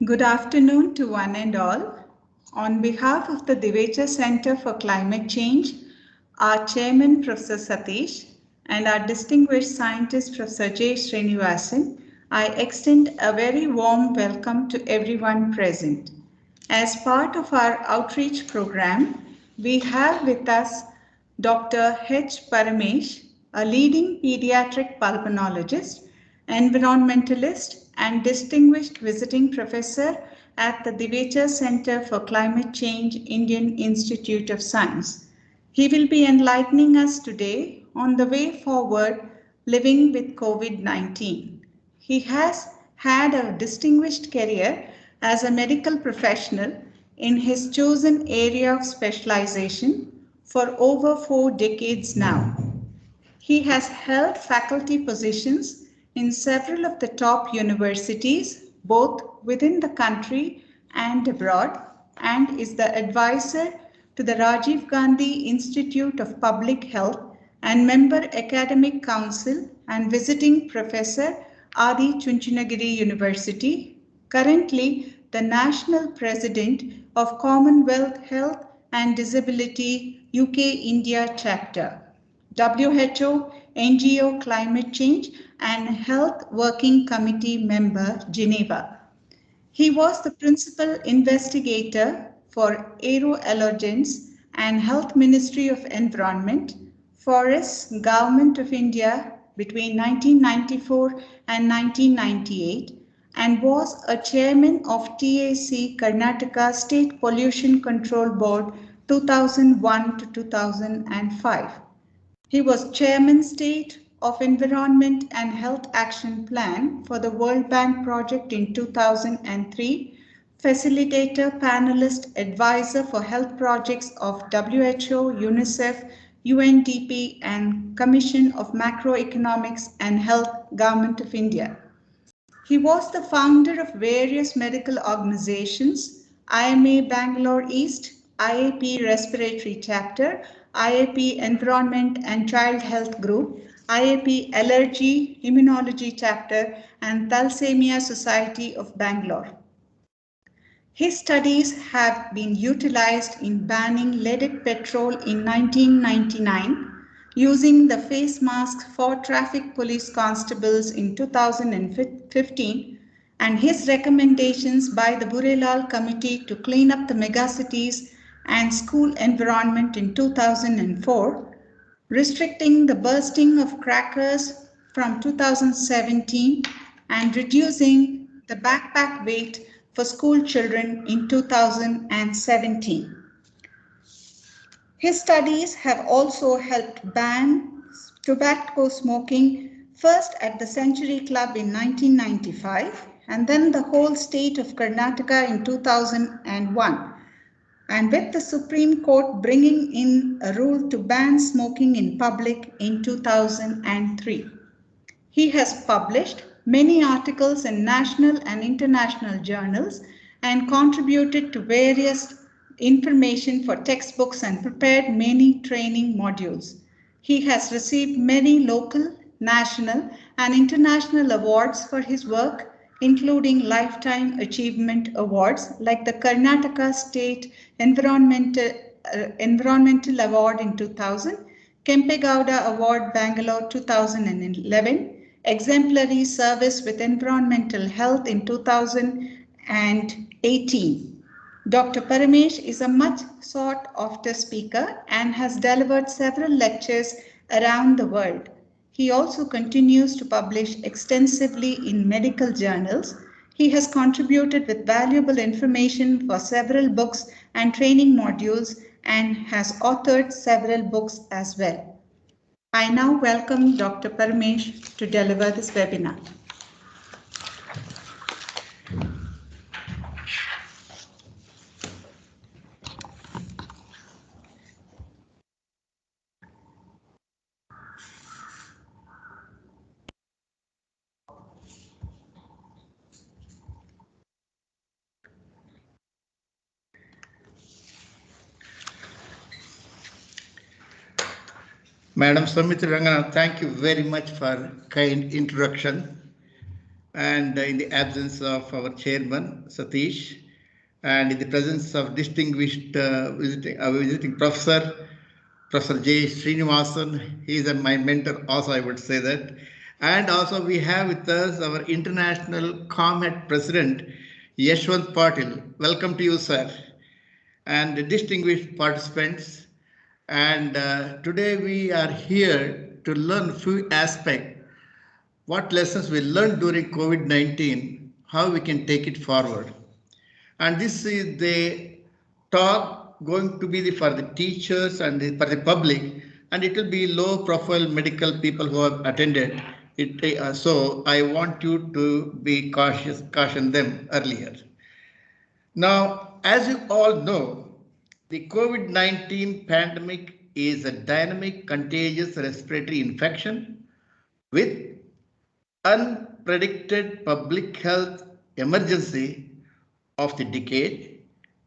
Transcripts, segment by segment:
Good afternoon to one and all. On behalf of the Divecha Center for Climate Change, our Chairman Professor Satish and our distinguished scientist Professor J. Srinivasan, I extend a very warm welcome to everyone present. As part of our outreach program, we have with us Dr. H. Paramesh, a leading pediatric pulmonologist, environmentalist, and distinguished visiting professor at the Divecha Center for Climate Change, Indian Institute of Science. He will be enlightening us today on the way forward living with COVID-19. He has had a distinguished career as a medical professional in his chosen area of specialization for over 4 decades now. He has held faculty positions in several of the top universities, both within the country and abroad, and is the advisor to the Rajiv Gandhi Institute of Public Health and member academic council and visiting professor Adi Chunchanagiri University, currently the national president of Commonwealth Health and Disability UK India chapter. WHO, NGO Climate Change and Health Working Committee member, Geneva. He was the principal investigator for aeroallergens and Health Ministry of Environment, Forests, Government of India between 1994 and 1998 and was a chairman of TAC Karnataka State Pollution Control Board 2001 to 2005. He was Chairman State of Environment and Health Action Plan for the World Bank project in 2003, Facilitator Panelist Advisor for Health Projects of WHO, UNICEF, UNDP and Commission of Macroeconomics and Health, Government of India. He was the founder of various medical organizations, IMA Bangalore East, IAP Respiratory Chapter, IAP Environment and Child Health Group, IAP Allergy Immunology Chapter, and Thalassemia Society of Bangalore. His studies have been utilized in banning leaded petrol in 1999, using the face masks for traffic police constables in 2015, and his recommendations by the Burelal Committee to clean up the megacities and school environment in 2004, restricting the bursting of crackers from 2017 and reducing the backpack weight for school children in 2017. His studies have also helped ban tobacco smoking first at the Century Club in 1995 and then the whole state of Karnataka in 2001. And with the Supreme Court bringing in a rule to ban smoking in public in 2003. He has published many articles in national and international journals and contributed to various information for textbooks and prepared many training modules. He has received many local, national, and international awards for his work, including Lifetime Achievement Awards like the Karnataka State Environmental Award in 2000, Kempegowda Award Bangalore 2011, Exemplary Service with Environmental Health in 2018. Dr. Paramesh is a much sought after speaker and has delivered several lectures around the world. He also continues to publish extensively in medical journals. He has contributed with valuable information for several books and training modules and has authored several books as well. I now welcome Dr. Paramesh to deliver this webinar. Madam Samitra Ranganath, thank you very much for kind introduction. and in the absence of our chairman, Satish, and in the presence of distinguished visiting professor, Professor J. Srinivasan, he is my mentor also, I would say that. And also we have with us our International COMHET President, Yashwant Patil. Welcome to you, sir. And distinguished participants. And today we are here to learn few aspects, what lessons we learned during COVID-19, how we can take it forward. And this is the talk going to be for the teachers and for the public, and it will be low profile medical people who have attended it. So I want you to be cautious, caution them earlier. Now, as you all know, the COVID-19 pandemic is a dynamic contagious respiratory infection with unpredicted public health emergency of the decade,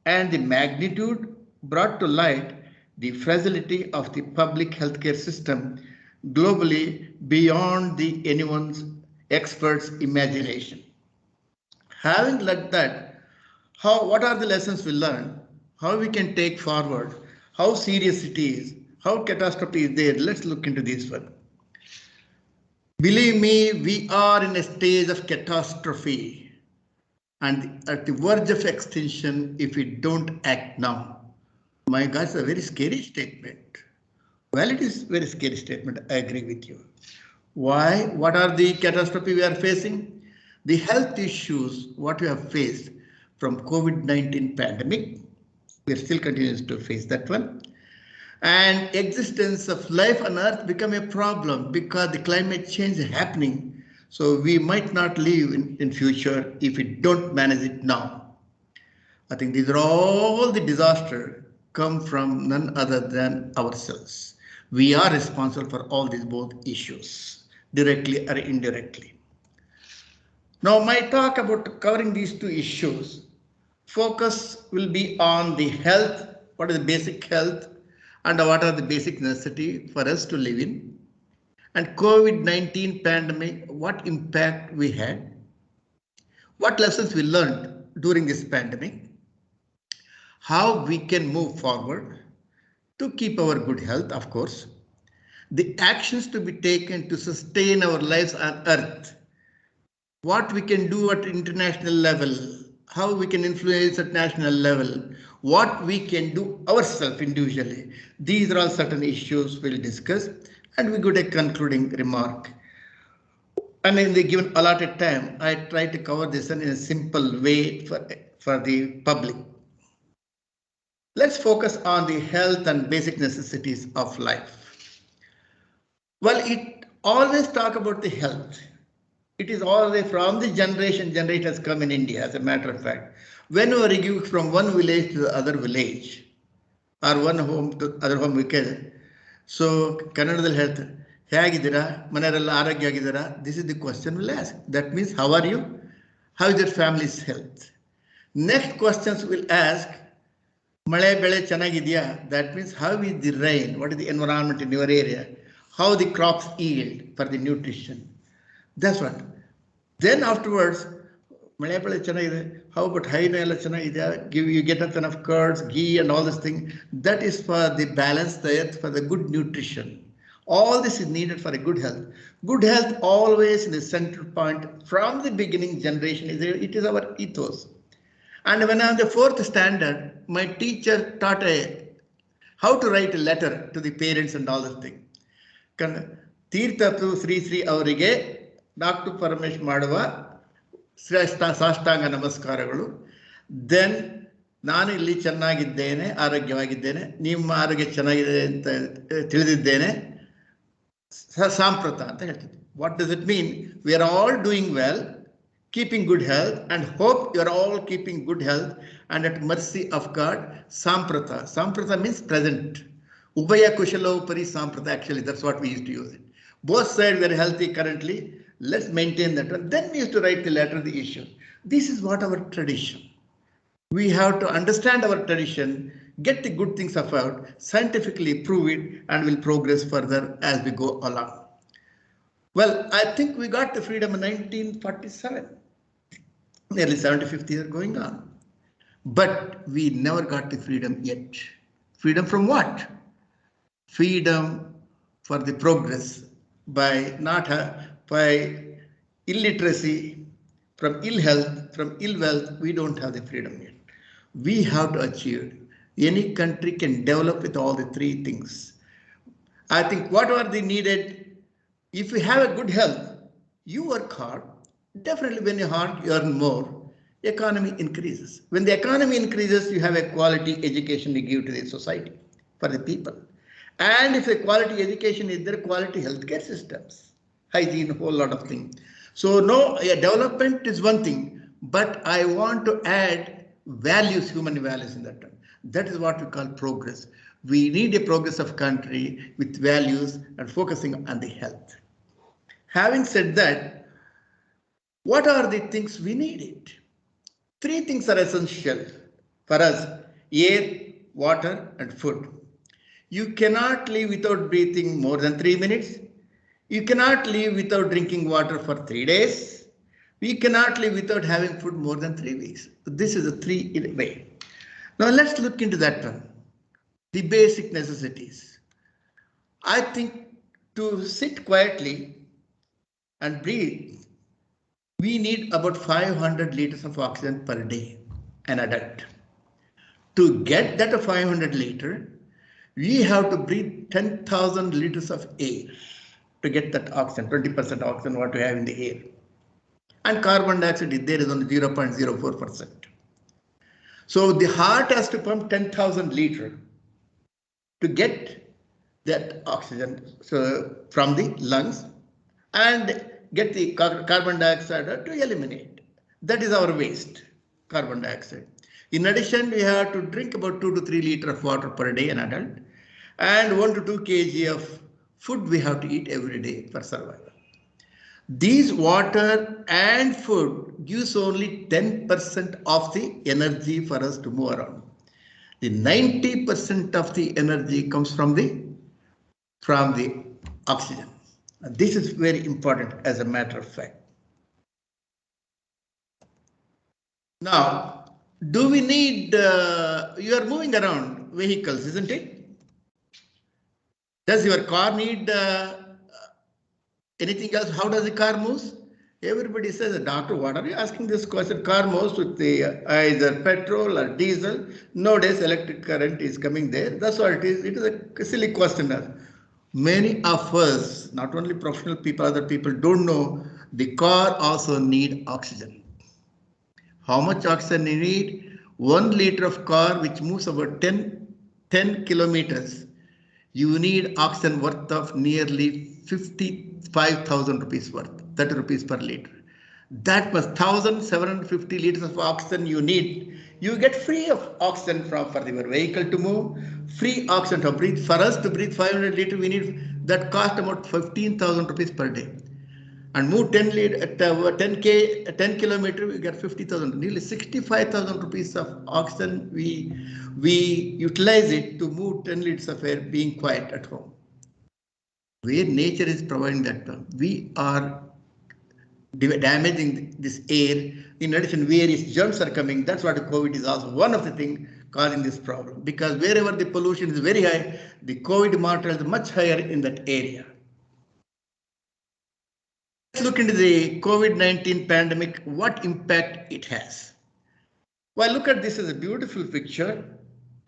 and the magnitude brought to light the fragility of the public healthcare system globally beyond the anyone's expert's imagination. Having looked that, what are the lessons we learned, how we can take forward, how serious it is, how catastrophe is there, let's look into this one. Believe me, we are in a stage of catastrophe and at the verge of extinction if we don't act now. My God, it's a very scary statement. Well, it is a very scary statement. I agree with you. Why? What are the catastrophe we are facing? The health issues what we have faced from COVID-19 pandemic. We are still continuing to face that one. And existence of life on earth become a problem because the climate change is happening. So we might not live in future if we don't manage it now. I think these are all the disaster come from none other than ourselves. We are responsible for all these both issues, directly or indirectly. Now my talk about covering these two issues, focus will be on the health, what is the basic health, and what are the basic necessity for us to live in. And COVID-19 pandemic, what impact we had, what lessons we learned during this pandemic, how we can move forward to keep our good health, of course, the actions to be taken to sustain our lives on earth, what we can do at international level, how we can influence at national level, what we can do ourselves individually. These are all certain issues we'll discuss, and we got a concluding remark. And in the given allotted time, I try to cover this in a simple way for the public. Let's focus on the health and basic necessities of life. Well, it always talk about the health. It is all the way from the generation has come in India, as a matter of fact. Whenever you go from one village to the other village, or one home to other home, we can. So, Kannadadalli health, ಹೇಗಿದ್ದೀರಾ ಮನೆಯವರೆಲ್ಲ ಆರೋಗ್ಯ ಆಗಿದ್ದೀರಾ? This is the question we'll ask. That means, how are you? How is your family's health? Next questions we'll ask, ಮಳೆ ಬೆಳೆ ಚೆನ್ನಾಗಿದೆಯಾ? That means, how is the rain? What is the environment in your area? How the crops yield for the nutrition? That's what. Then afterwards, ಮಳೆ ಬೆಳೆ ಚೆನ್ನಾಗಿದೆ. How about ಹೈನು ಎಲ್ಲ ಚೆನ್ನಾಗಿದೆಯಾ? You get enough curds, ghee, and all this thing. That is for the balanced diet, for the good nutrition. All this is needed for a good health. Good health always in the central point from the beginning generation. It is our ethos. And when I'm the 4th standard, my teacher taught how to write a letter to the parents and all this thing. ತೀರ್ಥಪ್ರಭು Shri ಅವರಿಗೆ doctor Paramesh ಮಾಡುವ ಸಾಷ್ಟಾಂಗ ನಮಸ್ಕಾರಗಳು. Then ನಾನು ಇಲ್ಲಿ ಚೆನ್ನಾಗಿದ್ದೇನೆ, ಆರೋಗ್ಯವಾಗಿದ್ದೇನೆ, ನಿಮ್ಮ ಆರೋಗ್ಯ ಚೆನ್ನಾಗಿದೆ ಅಂತ ತಿಳಿದಿದ್ದೇನೆ, ಸಾಂಪ್ರತ ಅಂತ ಹೇಳ್ತಿದ್ದೆ. What does it mean? We are all doing well, keeping good health, and hope you are all keeping good health and at mercy of God. Samprata. Samprata means present. Ubhaya kushalopari samprata. Actually, that's what we used to use it. Both sides were healthy currently. Let's maintain that one. Then we used to write the letter, the issue. This is what our tradition. We have to understand our tradition, get the good things about, scientifically prove it, and will progress further as we go along. Well, I think we got the freedom in 1947, nearly 75th year going on. But we never got the freedom yet. Freedom from what? Freedom for the progress by not by illiteracy, from ill health, from ill wealth. We don't have the freedom yet. We have to achieve. Any country can develop with all the three things. I think whatever they needed, if you have a good health, you work hard. Definitely when you hard, you earn more. Economy increases. When the economy increases, you have a quality education to give to the society for the people. And if a quality education is there, quality healthcare systems, hygiene, a whole lot of things. So no, development is one thing, but I want to add values, human values in that term. That is what we call progress. We need a progressive country with values and focusing on the health. Having said that, what are the things we needed? Three things are essential for us: air, water, and food. You cannot live without breathing more than 3 minutes. You cannot live without drinking water for 3 days. We cannot live without having food more than 3 weeks. This is a three in a way. Now let's look into that one. The basic necessities. I think to sit quietly and breathe, we need about 500 liters of oxygen per day, an adult. To get that 500 liter, we have to breathe 10,000 liters of air to get that oxygen, 20% oxygen what we have in the air. And carbon dioxide there is only 0.04%. So the heart has to pump 10,000 liter to get that oxygen from the lungs and get the carbon dioxide to eliminate. That is our waste, carbon dioxide. In addition, we have to drink about 2 to 3 liters of water per day, an adult, and 1 to 2 kg of food we have to eat every day for survival. These water and food gives only 10% of the energy for us to move around. The 90% of the energy comes from the oxygen. This is very important as a matter of fact. Now, do we need, you are moving around vehicles, isn't it? Does your car need anything else? How does the car move? Everybody says, doctor, what are you asking this question? Car moves with the either petrol or diesel. Nowadays, electric current is coming there. That's what it is. It is a silly question. Many of us, not only professional people, other people don't know the car also need oxygen. How much oxygen you need? 1 liter of car which moves about 10 kilometers. You need oxygen worth of nearly 55,000 rupees worth, 30 rupees per liter. That was 1,750 liters of oxygen you need. You get free of oxygen for your vehicle to move, free oxygen to breathe. For us to breathe 500 liters, we need that cost about 15,000 rupees per day. And move 10 kilometers, we get 50,000, nearly 65,000 rupees of oxygen. We utilize it to move 10 liters of air being quiet at home. Where nature is providing that, we are damaging this air. In addition, various germs are coming. That's what COVID is also one of the things causing this problem. Because wherever the pollution is very high, the COVID mortality is much higher in that area. Let's look into the COVID-19 pandemic, what impact it has. Well, look at this as a beautiful picture.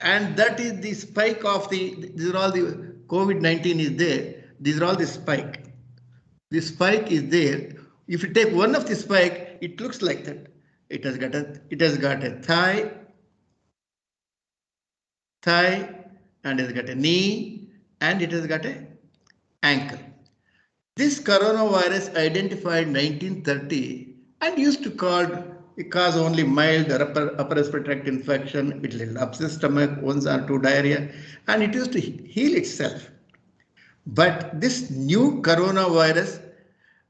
And that is the spike of these are all the COVID-19 is there. These are all the spike. The spike is there. If you take one of the spike, it looks like that. It has got a thigh, and it has got a knee, and it has got a ankle. This coronavirus identified 1930 and used to cause only mild upper respiratory tract infection, it will upset stomach, 1 or 2 diarrhea, and it used to heal itself. But this new coronavirus,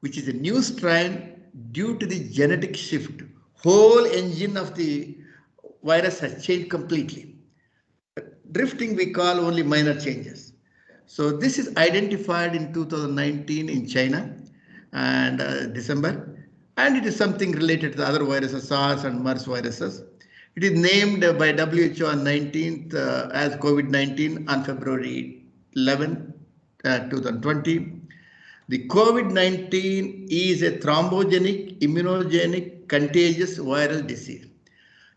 which is a new strain, due to the genetic shift, whole engine of the virus has changed completely. Drifting we call only minor changes. So this is identified in 2019 in China, and December. And it is something related to the other viruses, SARS and MERS viruses. It is named by WHO on 19th as COVID-19 on February 11, 2020. The COVID-19 is a thrombogenic, immunogenic, contagious viral disease.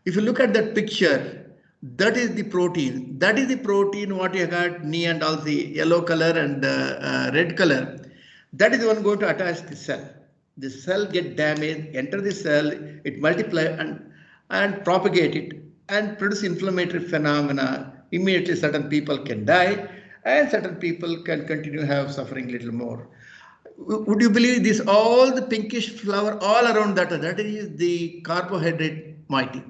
If you look at that picture, that is the protein. That is the protein what you got knee and all the yellow color and red color. That is the one going to attach the cell. The cell get damaged, enter the cell, it multiply and propagate it and produce inflammatory phenomena. Immediately certain people can die and certain people can continue have suffering little more. Would you believe this? All the pinkish flower all around that is the carbohydrate moiety.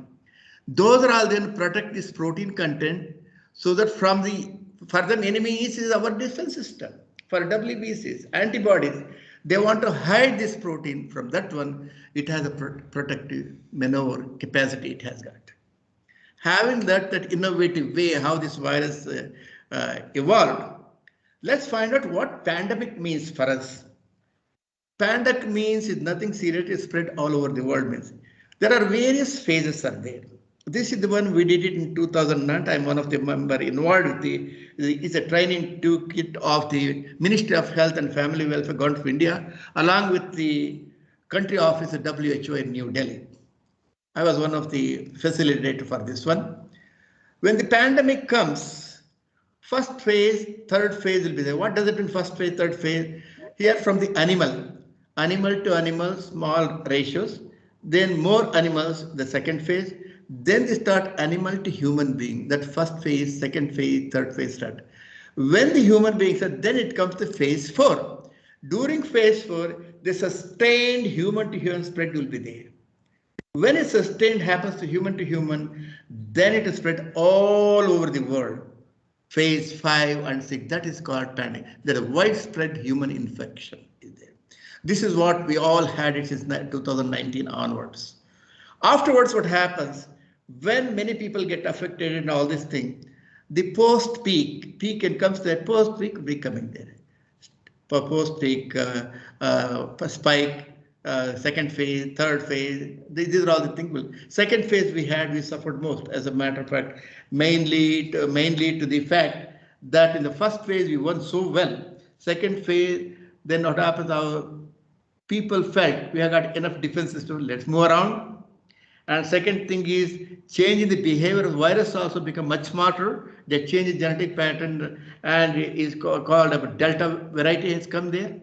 Those are all then protect this protein content so that from the further enemies is our defense system. For WBCs, antibodies, they want to hide this protein from that one. It has a protective maneuver capacity it has got. Having that innovative way how this virus evolved, let's find out what pandemic means for us. Pandemic means is nothing serious, is spread all over the world means. There are various phases are there. This is the one we did it in 2009. I'm one of the member involved with it's a training toolkit of the Ministry of Health and Family Welfare, Government of India, along with the country office of WHO in New Delhi. I was one of the facilitators for this one. When the pandemic comes, first phase, third phase will be there. What does it mean, first phase, third phase? Here from the animal to animal, small ratios, then more animals, the second phase. Then they start animal to human being, that first phase, second phase, third phase start. When the human beings are, then it comes to phase 4. During phase 4, the sustained human to human spread will be there. When a sustained happens to human, then it is spread all over the world. Phase 5 and 6, that is called pandemic. There is widespread human infection is there. This is what we all had it since 2019 onwards. Afterwards, what happens? When many people get affected and all this thing, the post-peak, and comes to that post-peak will be coming there. Post-peak, spike, second phase, third phase, these are all the things. Second phase we suffered most, as a matter of fact, mainly to the fact that in the first phase we won so well. Second phase, then what happens, our people felt we have got enough defense system, let's move around. And second thing is change in the behavior of virus also become much smarter. They change the genetic pattern and is called a delta variety has come there.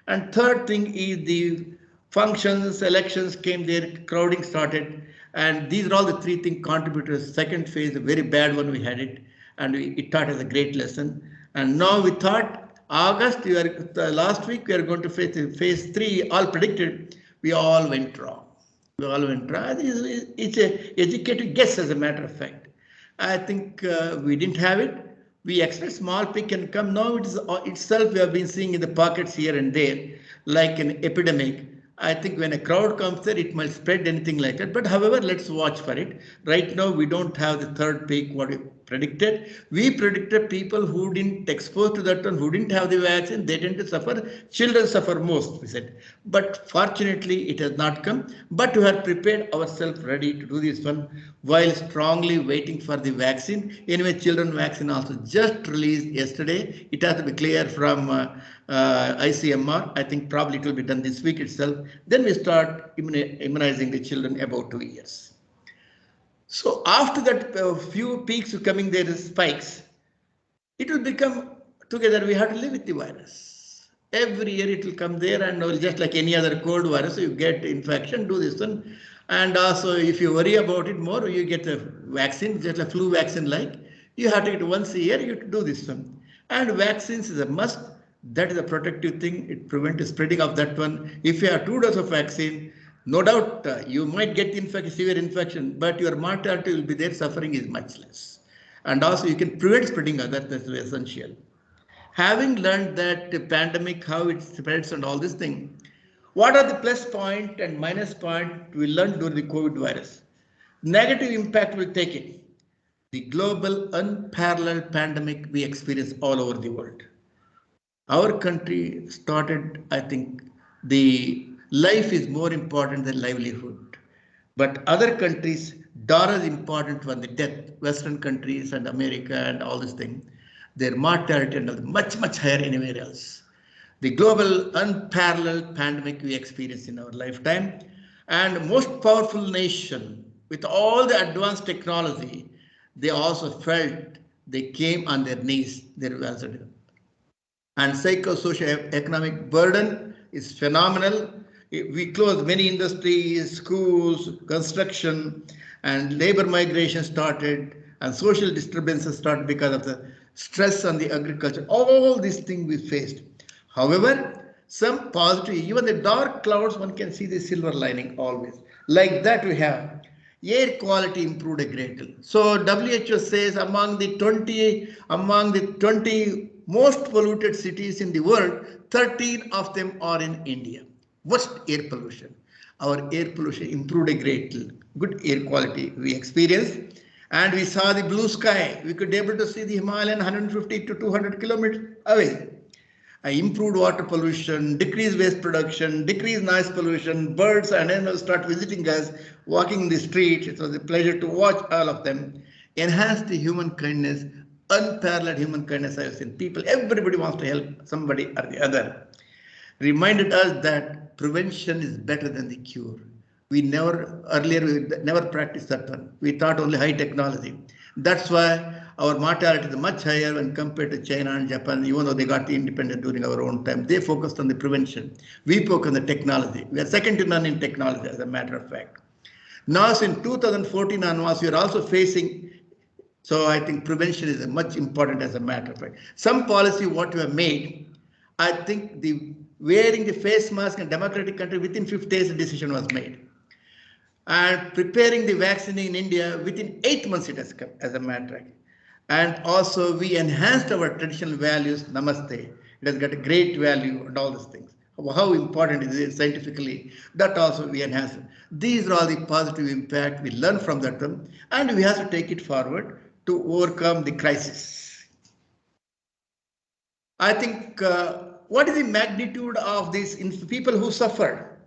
And third thing is the functions, elections came there, crowding started. And these are all the three things contributors. Second phase, a very bad one we had it. And it taught us a great lesson. And now we thought August, last week we are going to face phase 3, all predicted. We all went wrong. It's an educated guess, as a matter of fact. I think we didn't have it. We expect small peak can come. Now it is itself we have been seeing in the pockets here and there, like an epidemic. I think when a crowd comes there, it might spread anything like that. But however, let's watch for it. Right now, we don't have the third peak, what we predicted. We predicted people who didn't expose to that one, who didn't have the vaccine, they tend to suffer. Children suffer most, we said. But fortunately, it has not come. But we have prepared ourselves ready to do this one while strongly waiting for the vaccine. Anyway, children vaccine also just released yesterday. It has to be clear from ICMR. I think probably it will be done this week itself. Then we start immunizing the children about 2 years. So after that few peaks coming there is spikes, it will become together. We have to live with the virus. Every year it will come there and just like any other cold virus, you get infection, do this one. And also if you worry about it more, you get a vaccine, just a flu vaccine like. You have to get once a year, you have to do this one. And vaccines is a must. That is a protective thing. It prevents the spreading of that one. If you have 2 doses of vaccine, no doubt you might get severe infection, but your mortality will be there. Suffering is much less. And also you can prevent spreading of that. That's essential. Having learned that the pandemic, how it spreads and all this thing, what are the plus point and minus point we learned during the COVID virus? Negative impact will take it. The global unparalleled pandemic we experience all over the world. Our country started, I think, The life is more important than livelihood. But other countries, dollar is important for the death. Western countries and America and all this thing, their mortality is much, much higher anywhere else. The global unparalleled pandemic we experienced in our lifetime, and most powerful nation with all the advanced technology, they also felt they came on their knees. Their and psychosocial economic burden is phenomenal. We closed many industries, schools, construction, and labor migration started, and social disturbances started because of the stress on the agriculture. All these things we faced. However, some positive, even the dark clouds, one can see the silver lining always. Like that we have air quality improved a great deal. So WHO says among the 20 most polluted cities in the world, 13 of them are in India. Worst air pollution. Our air pollution improved a great deal. Good air quality we experienced. And we saw the blue sky. We could be able to see the Himalayan 150 to 200 kilometers away. Improved water pollution, decreased waste production, decreased noise pollution, birds and animals start visiting us, walking in the streets. It was a pleasure to watch all of them. Enhanced the human kindness, unparalleled human kindness I've seen. People, everybody wants to help somebody or the other. Reminded us that prevention is better than the cure. We never practiced that one. We thought only high technology. That's why our mortality is much higher when compared to China and Japan, even though they got independent during our own time. They focused on the prevention. We focus on the technology. We are second to none in technology, as a matter of fact. Now, since 2014 onwards, we are also facing, so I think prevention is much important as a matter of fact. Some policy what we have made, I think the wearing the face mask in democratic country within 50 days the decision was made. And preparing the vaccine in India within 8 months it has come as a matter of fact. And also we enhanced our traditional values, namaste. It has got a great value and all these things. How important is it scientifically? That also we enhance. These are all the positive impact we learn from that one, and we have to take it forward to overcome the crisis. I think what is the magnitude of these people who suffered?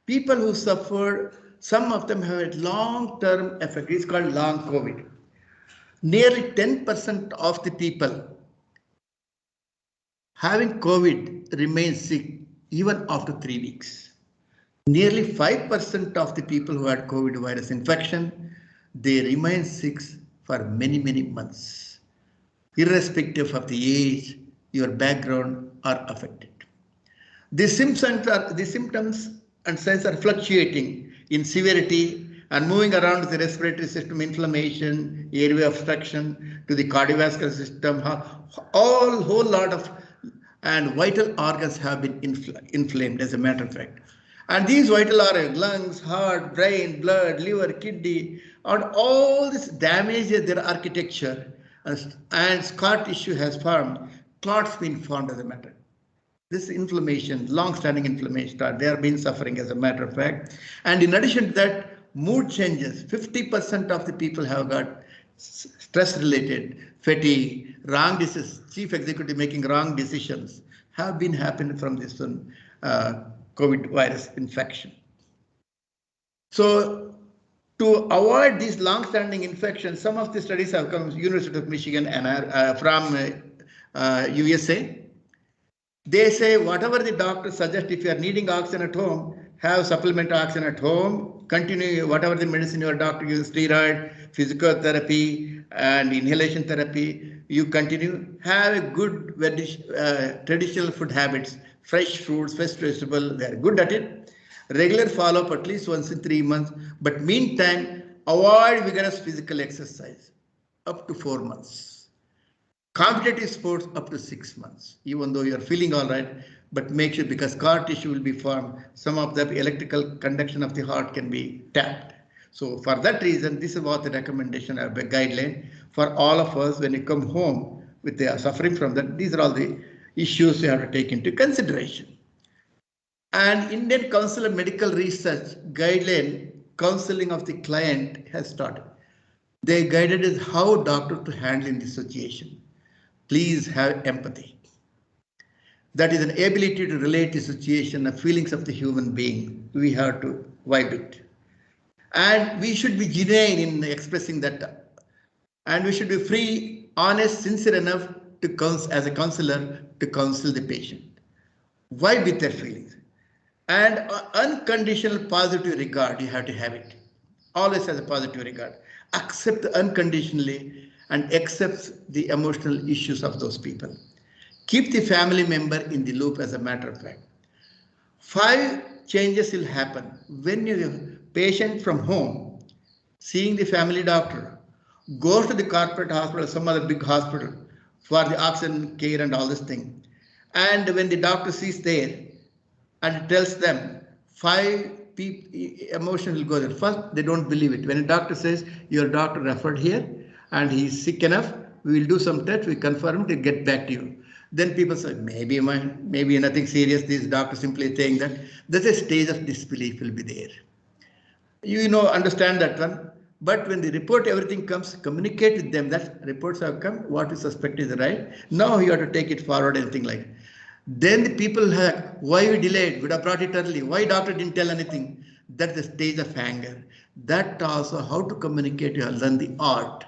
People who suffered, some of them have a long-term effect. It's called long COVID. Nearly 10% of the people having COVID remain sick even after 3 weeks. Nearly 5% of the people who had COVID virus infection, they remain sick for many, many months. Irrespective of the age, your background are affected. The symptoms and signs are fluctuating in severity and moving around the respiratory system, inflammation, airway obstruction, to the cardiovascular system, whole lot of, and vital organs have been inflamed as a matter of fact. And these vital organs, lungs, heart, brain, blood, liver, kidney, and all this damages their architecture, and scar tissue has formed, clots been formed as a matter. This inflammation, long-standing inflammation, they have been suffering as a matter of fact. And in addition to that, mood changes. 50% of the people have got stress-related fatigue, wrong decisions, chief executive making wrong decisions have been happening from this one, COVID virus infection. So to avoid these long-standing infections, some of the studies have come from University of Michigan and from USA. They say whatever the doctor suggests, if you are needing oxygen at home, have supplemental oxygen at home, continue whatever the medicine your doctor gives, steroid, physical therapy, and inhalation therapy, you continue. Have a good traditional food habits, fresh fruits, fresh vegetables, they are good at it. Regular follow-up at least once in 3 months, but meantime, avoid vigorous physical exercise up to 4 months. Competitive sports up to 6 months, even though you are feeling all right, but make sure, because scar tissue will be formed, some of the electrical conduction of the heart can be tapped. So for that reason, this is what the recommendation of a guideline for all of us when you come home with the suffering from that. These are all the issues you have to take into consideration. And Indian Council of Medical Research guideline counseling of the client has started. They guided us how doctor to handle in this situation. Please have empathy. That is an ability to relate to situation, the feelings of the human being. We have to vibe it. And we should be genuine in expressing that. And we should be free, honest, sincere enough to counsel, as a counselor, to counsel the patient. Vibe with their feelings. And unconditional positive regard, you have to have it. Always has a positive regard. Accept unconditionally and accepts the emotional issues of those people. Keep the family member in the loop, as a matter of fact. 5 changes will happen when your patient from home, seeing the family doctor, goes to the corporate hospital, some other big hospital for the oxygen care and all this thing. And when the doctor sees there and tells them 5 emotion will go there. First, they don't believe it. When a doctor says your doctor referred here and he's sick enough, we will do some tests, we confirm to get back to you. Then people say, maybe nothing serious. This doctor simply saying that. There's a stage of disbelief will be there. You know, understand that one. But when the report, everything comes, communicate with them that reports have come, what you suspect is right. Now you have to take it forward, anything like. Then the people have, why we delayed, would have brought it early, why doctor didn't tell anything. That's the stage of anger. That also how to communicate, you have learned the art.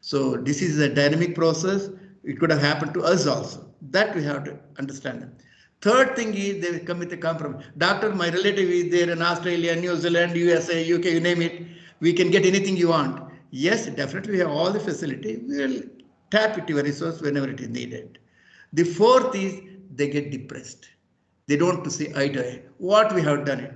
So this is a dynamic process. It could have happened to us also. That we have to understand. Third thing is they will come with a compromise. Doctor, my relative is there in Australia, New Zealand, USA, UK, you name it. We can get anything you want. Yes, definitely we have all the facility. We will tap it your resource whenever it is needed. The fourth is they get depressed. They don't see eye to eye. What we have done it.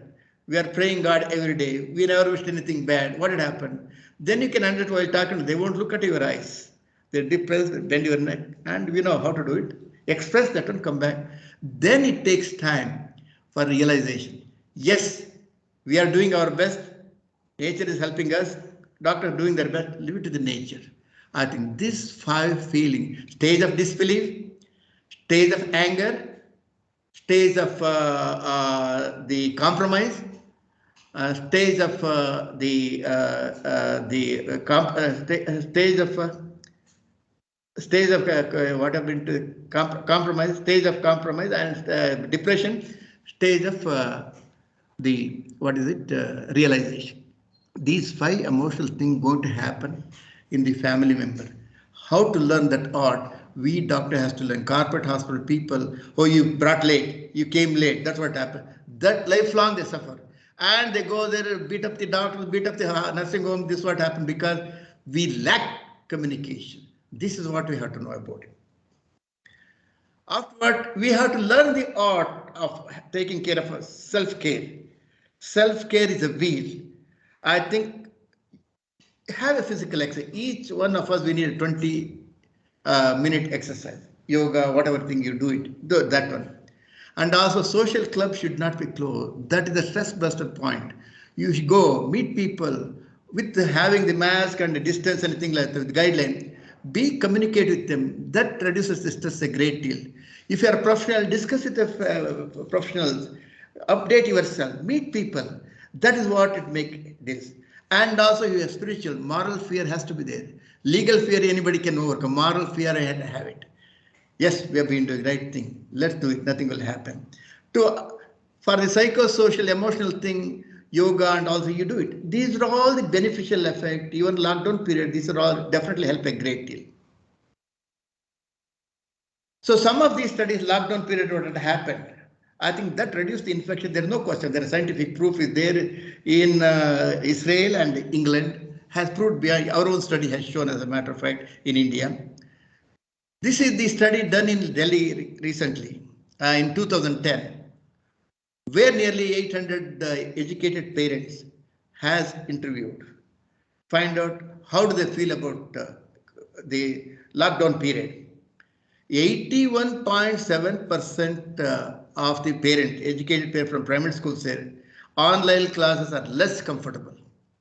We are praying God every day. We never wished anything bad. What had happened? Then you can understand while talking. They won't look at your eyes. They're depressed, bend your neck. And we know how to do it. Express that and come back. Then it takes time for realization. Yes, we are doing our best. Nature is helping us. Doctor doing their best. Leave it to the nature. I think this 5 feeling, stage of disbelief, stage of anger, stage of the compromise, stage of stage of what have been to compromise, stage of compromise and depression, stage of the what is it realization. These 5 emotional things going to happen in the family member. How to learn that art? We doctor has to learn. Corporate hospital people, oh, you brought late, you came late, that's what happened. That lifelong they suffer. And they go there, beat up the doctor, beat up the nursing home. This is what happened because we lack communication. This is what we have to know about it. Afterward, we have to learn the art of taking care of us, self-care. Self-care is a wheel. I think have a physical exercise. Each one of us, we need a 20-minute exercise. Yoga, whatever thing you do it, do that one. And also social clubs should not be closed. That is the stress buster point. You should go meet people with having the mask and the distance, anything like that, the guideline. Be communicate with them. That reduces the stress a great deal. If you are a professional, discuss with the professionals. Update yourself. Meet people. That is what it makes this. And also your spiritual, moral fear has to be there. Legal fear anybody can overcome. Moral fear I had to have it. Yes, we have been doing the right thing. Let's do it. Nothing will happen. For the psychosocial, emotional thing, yoga and also you do it. These are all the beneficial effect. Even lockdown period, these are all definitely help a great deal. So some of these studies, lockdown period, what had happened, I think that reduced the infection. There is no question. There is scientific proof is there in Israel and England has proved beyond our own study has shown, as a matter of fact, in India. This is the study done in Delhi recently in 2010, where nearly 800 educated parents has interviewed, find out how do they feel about the lockdown period. 81.7% of the educated parents from primary school said online classes are less comfortable.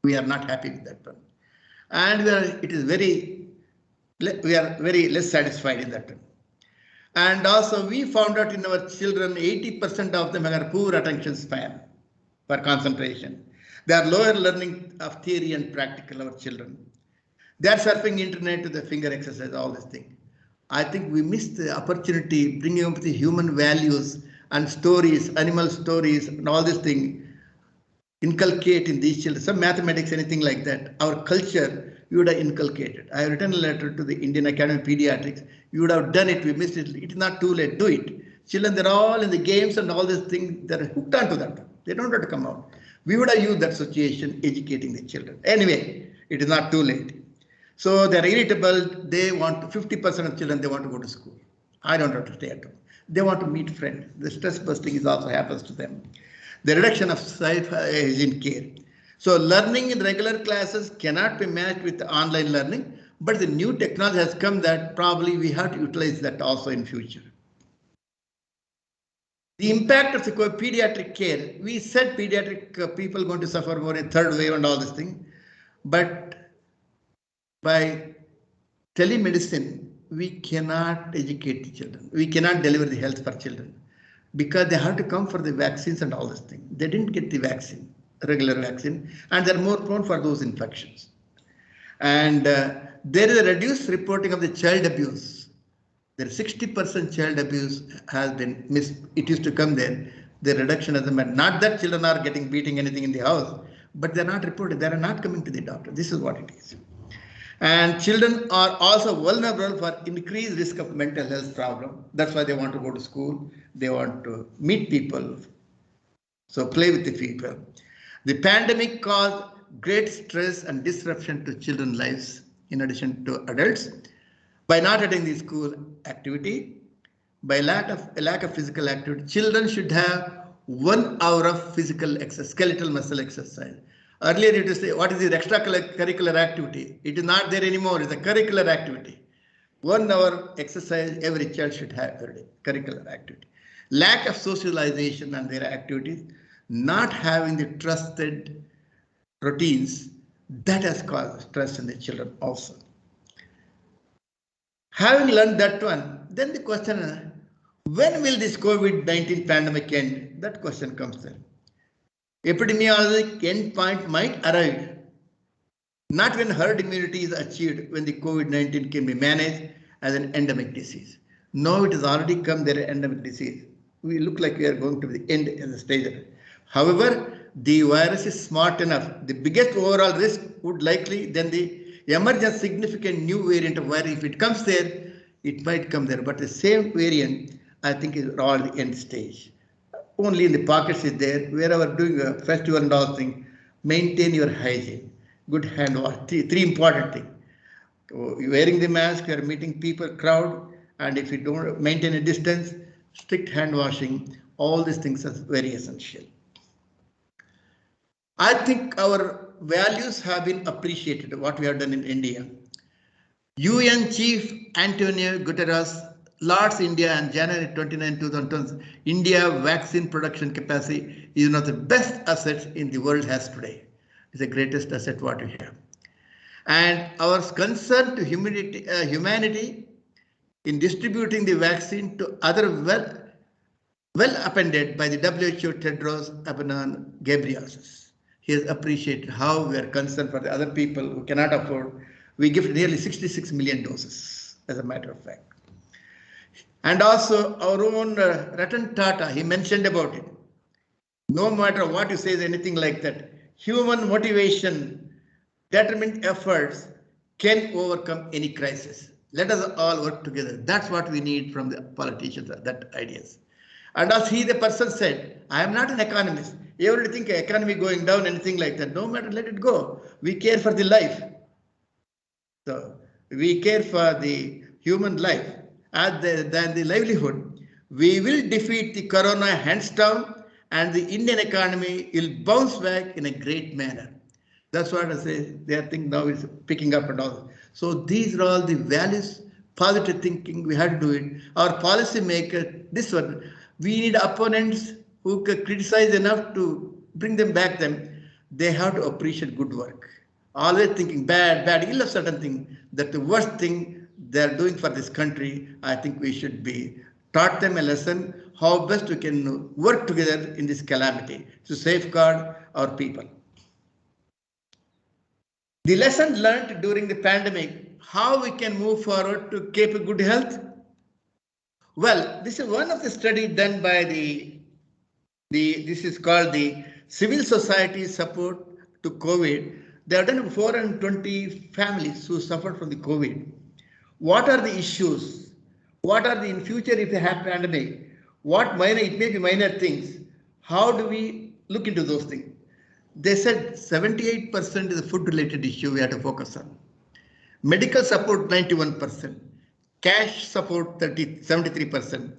We are not happy with that one. And we are very less satisfied in that one. And also we found out in our children, 80% of them have poor attention span for concentration. They are lower learning of theory and practical, our children. They are surfing internet to the finger exercise, all this thing. I think we missed the opportunity bringing up the human values and stories, animal stories, and all this thing, inculcate in these children, some mathematics, anything like that. Our culture, you would have inculcated. I have written a letter to the Indian Academy of Pediatrics. You would have done it. We missed it. It is not too late. Do it. Children, they're all in the games and all these things. They're hooked onto that. They don't have to come out. We would have used that situation educating the children. Anyway, it is not too late. So they're irritable. They want 50% of children, they want to go to school. I don't have to stay at home. They want to meet friends. The stress busting is also happens to them. The reduction of self-hygiene care. So learning in regular classes cannot be matched with online learning, but the new technology has come that probably we have to utilize that also in future. The impact of the pediatric care. We said pediatric people going to suffer more in third wave and all this thing, but by telemedicine, we cannot educate the children. We cannot deliver the health for children because they have to come for the vaccines and all this thing. They didn't get the vaccine, regular vaccine, and they're more prone for those infections. And there is a reduced reporting of the child abuse. There 60% child abuse has been missed. It used to come there. The reduction has been not that children are getting beating anything in the house, but they're not reported. They are not coming to the doctor. This is what it is. And children are also vulnerable for increased risk of mental health problem. That's why they want to go to school. They want to meet people. So play with the people. The pandemic caused great stress and disruption to children's lives in addition to adults. By not attending the school activity, by lack of physical activity, children should have 1 hour of physical exercise, skeletal muscle exercise. Earlier, it is say, what is the extracurricular activity? It is not there anymore. It's a curricular activity. 1 hour exercise every child should have every day, curricular activity. Lack of socialization and their activities, not having the trusted routines, that has caused stress in the children also. Having learned that one, then the question is, when will this COVID-19 pandemic end? That question comes there. Epidemiologic endpoint might arrive, not when herd immunity is achieved, when the COVID-19 can be managed as an endemic disease. No, it has already come there, endemic disease. We look like we are going to the end in the stage of it. However, the virus is smart enough. The biggest overall risk would likely then the emergence significant new variant of virus. If it comes there, it might come there. But the same variant, I think, is all the end stage. Only in the pockets is there. Wherever doing a festival and all thing, maintain your hygiene. Good hand wash. Three important things. Wearing the mask, you are meeting people, crowd, and if you don't maintain a distance, strict hand washing, all these things are very essential. I think our values have been appreciated, what we have done in India. UN Chief Antonio Guterres lauds India on January 29, 2020. India vaccine production capacity is one of the best assets in the world has today. It's the greatest asset what we have. And our concern to humanity in distributing the vaccine to other well appended by the WHO Tedros Adhanom Ghebreyesus. He has appreciated how we are concerned for the other people who cannot afford. We give nearly 66 million doses, as a matter of fact. And also our own Ratan Tata, he mentioned about it. No matter what you say, anything like that, human motivation, determined efforts can overcome any crisis. Let us all work together. That's what we need from the politicians, that ideas. And as the person said, I am not an economist. Everybody think economy going down, anything like that. No matter, let it go. We care for the life. So we care for the human life than the livelihood. We will defeat the corona hands down, and the Indian economy will bounce back in a great manner. That's what I say. Their thing now is picking up and all. So these are all the values, positive thinking. We have to do it. Our policy maker, this one, we need opponents who can criticize enough to bring them back. They have to appreciate good work. Always thinking bad, ill of certain thing. That the worst thing they're doing for this country. I think we should be taught them a lesson how best we can work together in this calamity to safeguard our people. The lesson learned during the pandemic, how we can move forward to keep a good health? Well, this is one of the study done by this is called the Civil Society Support to COVID. They have done 420 families who suffered from the COVID. What are the issues? What are the in future if they have pandemic? What minor, it may be minor things. How do we look into those things? They said 78% is a food related issue we have to focus on. Medical support 91%, cash support 73%,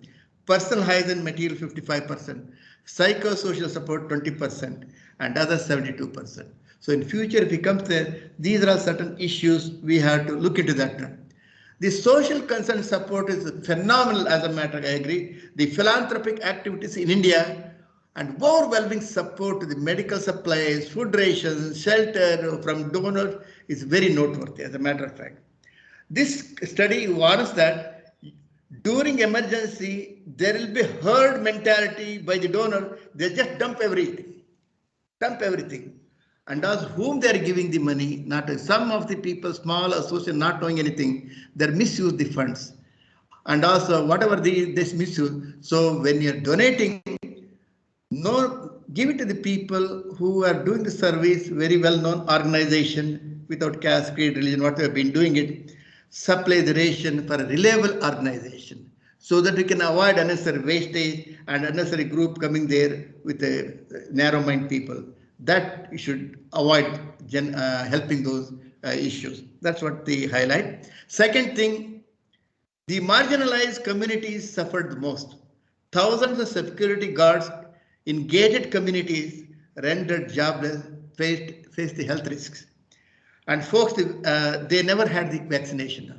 personal hygiene material 55%, psychosocial support 20%, and others 72%. So in future, if it comes there, these are all certain issues we have to look into that. The social concern support is phenomenal as a matter, I agree. The philanthropic activities in India and overwhelming support to the medical supplies, food rations, shelter from donors is very noteworthy as a matter of fact. This study warns that during emergency, there will be herd mentality by the donor. They just dump everything. And as whom they are giving the money, not some of the people, small association, not knowing anything, they misuse the funds. And also whatever this misuse. So when you're donating, give it to the people who are doing the service, very well-known organization without caste, creed, religion, what they have been doing it. Supply the ration for a reliable organization so that we can avoid unnecessary wastage and unnecessary group coming there with the narrow mind people. That you should avoid helping those issues. That's what they highlight. Second thing, the marginalized communities suffered the most. Thousands of security guards in gated communities rendered jobless, faced the health risks. And folks, they never had the vaccination.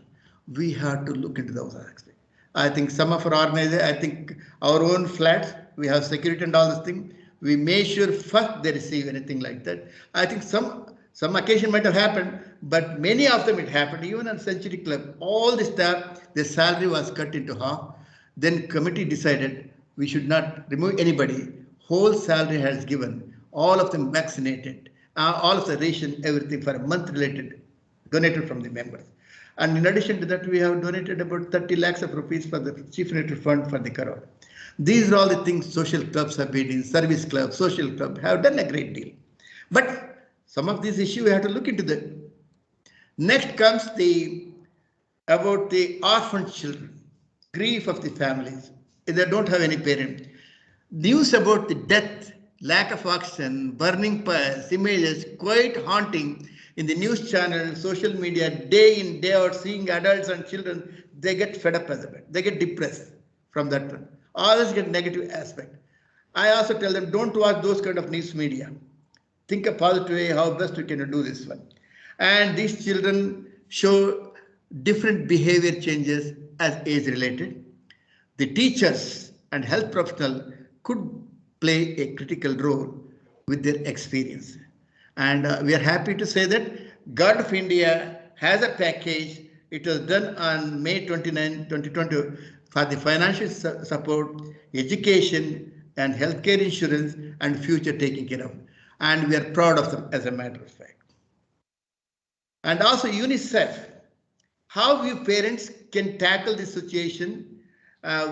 We have to look into those aspects. I think some of our organizations, I think our own flats, we have security and all this thing. We make sure first they receive anything like that. I think some occasion might have happened, but many of them it happened. Even on Century Club, all the staff, their salary was cut into half. Then committee decided we should not remove anybody. Whole salary has given, all of them vaccinated. All of the ration, everything for a month related, donated from the members. And in addition to that, we have donated about 30 lakhs of rupees for the Chief Secretary Fund for the Corona. These are all the things social clubs have been in, service clubs, social clubs have done a great deal. But some of these issues we have to look into them. Next comes about the orphan children, grief of the families. If they don't have any parent. News about the death, lack of oxygen, burning piles, images, quite haunting in the news channel, social media, day in, day out, seeing adults and children, they get fed up as a bit. They get depressed from that one. Always get negative aspect. I also tell them, don't watch those kind of news media. Think a positive way, how best we can do this one. And these children show different behavior changes as age related. The teachers and health professionals could play a critical role with their experience. And we are happy to say that Government of India has a package. It was done on May 29, 2020 for the financial support, education and healthcare insurance and future taking care of. And we are proud of them as a matter of fact. And also UNICEF, how we parents can tackle this situation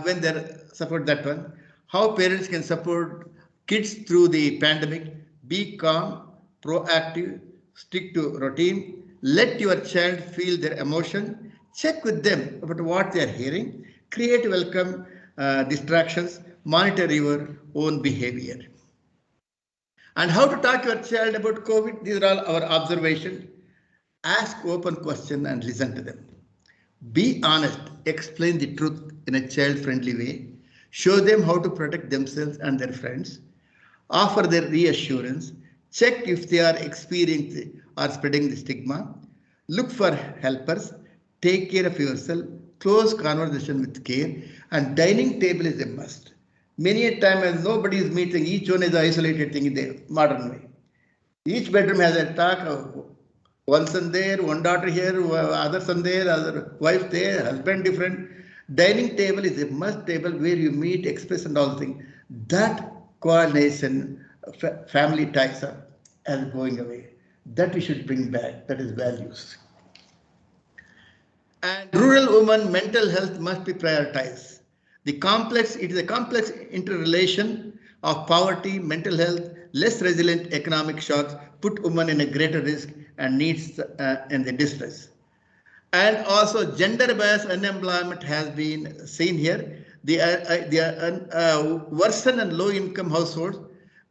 when they support that one. How parents can support kids through the pandemic. Be calm, proactive, stick to routine, let your child feel their emotion, check with them about what they are hearing, create welcome distractions, monitor your own behavior. And how to talk to your child about COVID, these are all our observations. Ask open questions and listen to them. Be honest, explain the truth in a child-friendly way. Show them how to protect themselves and their friends. Offer their reassurance. Check if they are experiencing or spreading the stigma. Look for helpers. Take care of yourself. Close conversation with care. And dining table is a must. Many a time when nobody is meeting, each one is an isolated thing in the modern way. Each bedroom has a talk of one son there, one daughter here, other son there, other wife there, husband different. Dining table is a must table where you meet, express and all things. That coordination, family ties are going away. That we should bring back. That is values. And rural women mental health must be prioritized. It is a complex interrelation of poverty, mental health, less resilient economic shocks put women in a greater risk and needs in the distress. And also gender bias unemployment has been seen here. The worsen and low income households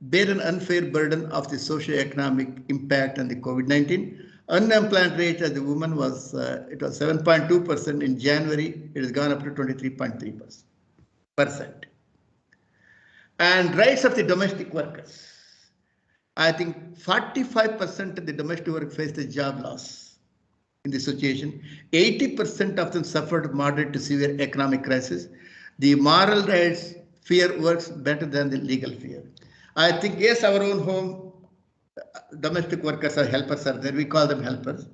bear an unfair burden of the socio-economic impact on the COVID-19. Unemployment rate as a woman was, it was 7.2% in January. It has gone up to 23.3%. And rights of the domestic workers. I think 45% of the domestic workers faced a job loss in this situation. 80% of them suffered moderate to severe economic crisis. The moral rights fear works better than the legal fear. I think, yes, our own home domestic workers or helpers are there. We call them helpers.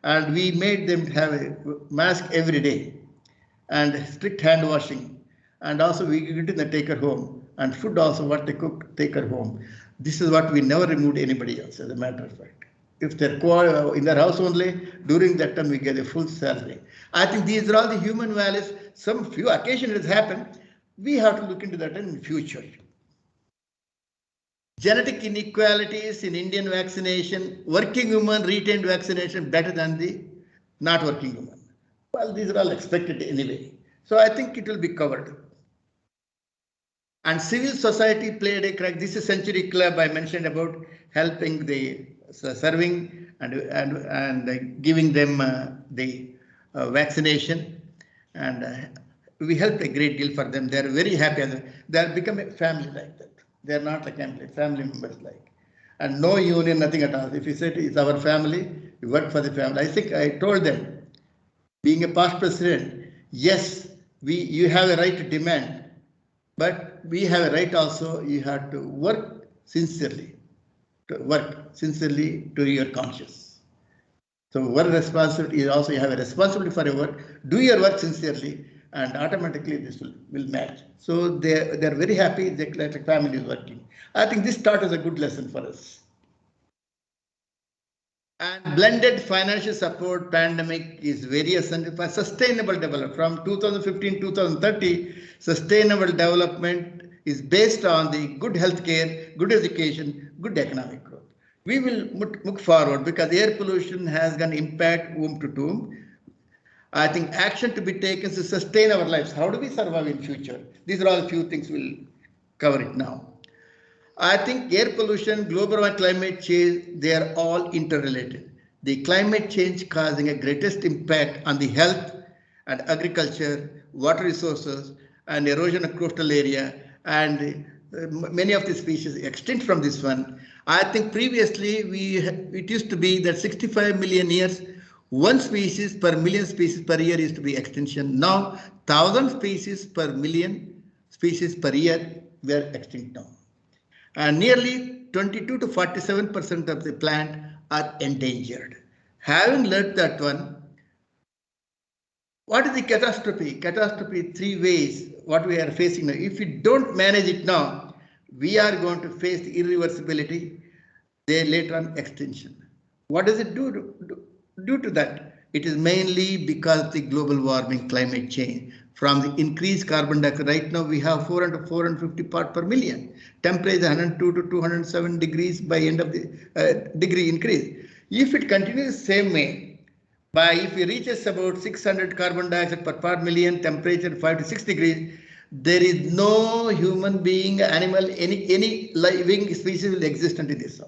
And we made them have a mask every day and strict hand washing. And also we get in the take her home and food also what they cook, take her home. This is what we never removed anybody else, as a matter of fact. If they're in their house only, during that time we get a full salary. I think these are all the human values. Some few occasions it has happened. We have to look into that in the future. Genetic inequalities in Indian vaccination, working women retained vaccination better than the not working women. Well, these are all expected anyway. So I think it will be covered. And civil society played a crack. This is Century Club I mentioned about helping the serving and giving them the vaccination. And we helped a great deal for them. They're very happy. They'll become a family like that. They're not like family members like. And no union, nothing at all. If you said it's our family, we work for the family. I think I told them, being a past president, yes, you have a right to demand, but we have a right also, you have to work sincerely. To your conscience. So one responsibility is also you have a responsibility for your work. Do your work sincerely, and automatically this will match. So they're very happy that the family is working. I think this taught us a good lesson for us. And blended financial support pandemic is very essential for sustainable development. From 2015-2030, sustainable development is based on the good healthcare, good education, good economic growth. We will look forward because air pollution has an impact womb to tomb. I think action to be taken to sustain our lives. How do we survive in future? These are all a few things we'll cover it now. I think air pollution, global and climate change, they are all interrelated. The climate change causing a greatest impact on the health and agriculture, water resources, and erosion of coastal area, and many of the species extinct from this one. I think previously it used to be that 65 million years, one species per million species per year used to be extinction. Now 1,000 species per million species per year were extinct now. And nearly 22 to 47% of the plant are endangered. Having learned that one, what is the catastrophe? Catastrophe, three ways, what we are facing now. If we don't manage it now, we are going to face the irreversibility, then later on extinction. What does it do to that? It is mainly because of the global warming, climate change. From the increased carbon dioxide, right now we have 400 to 450 parts per million. Temperature 102 to 207 degrees by end of the degree increase. If it continues the same way, if it reaches about 600 carbon dioxide per part million, temperature 5 to 6 degrees, there is no human being, animal, any living species will exist until this.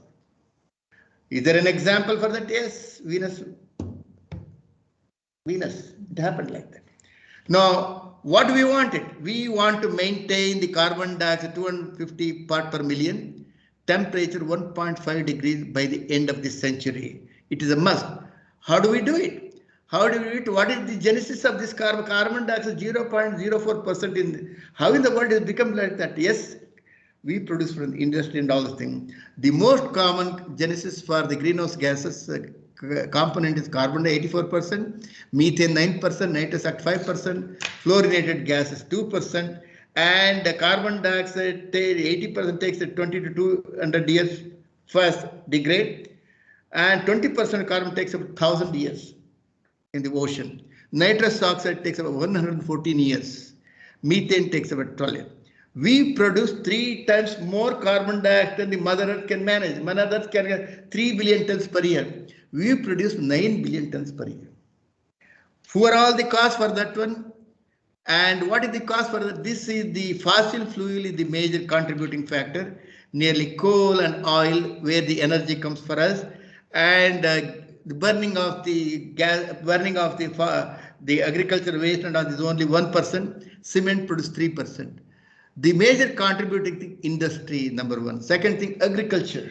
Is there an example for that? Yes, Venus, it happened like that. Now, what do we want it? We want to maintain the carbon dioxide 250 part per million, temperature 1.5 degrees by the end of this century. It is a must. How do we do it? What is the genesis of this carbon dioxide 0.04% in? How in the world has become like that? Yes, we produce from the industry and all the things. The most common genesis for the greenhouse gases component is carbon dioxide 84%, methane 9%, nitrous oxide 5%, fluorinated gases 2%, and the carbon dioxide 80% takes 20 to 200 years first degrade, and 20% carbon takes 1,000 years in the ocean. Nitrous oxide takes about 114 years. Methane takes about 12 years. We produce 3 times more carbon dioxide than the Mother Earth can manage. Mother Earth can get 3 billion tons per year. We produce 9 billion tons per year. Who are all the costs for that one? And what is the cost for that? This is the fossil fuel is the major contributing factor. Nearly coal and oil, where the energy comes for us, and the burning of the gas, burning of the agricultural waste, and all is only 1%. Cement produces 3%. The major contributing industry, number one. Second thing, agriculture.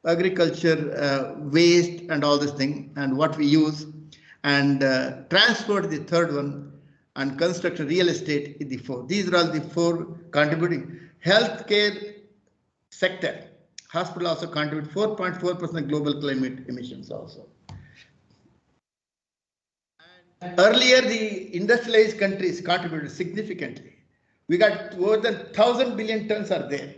Agriculture waste and all this thing, and what we use, and transport the third one, and construction, real estate is the fourth. These are all the 4 contributing. Healthcare sector, hospital also contribute 4.4% of global climate emissions also. And earlier, the industrialized countries contributed significantly. We got more than 1,000 billion tons are there.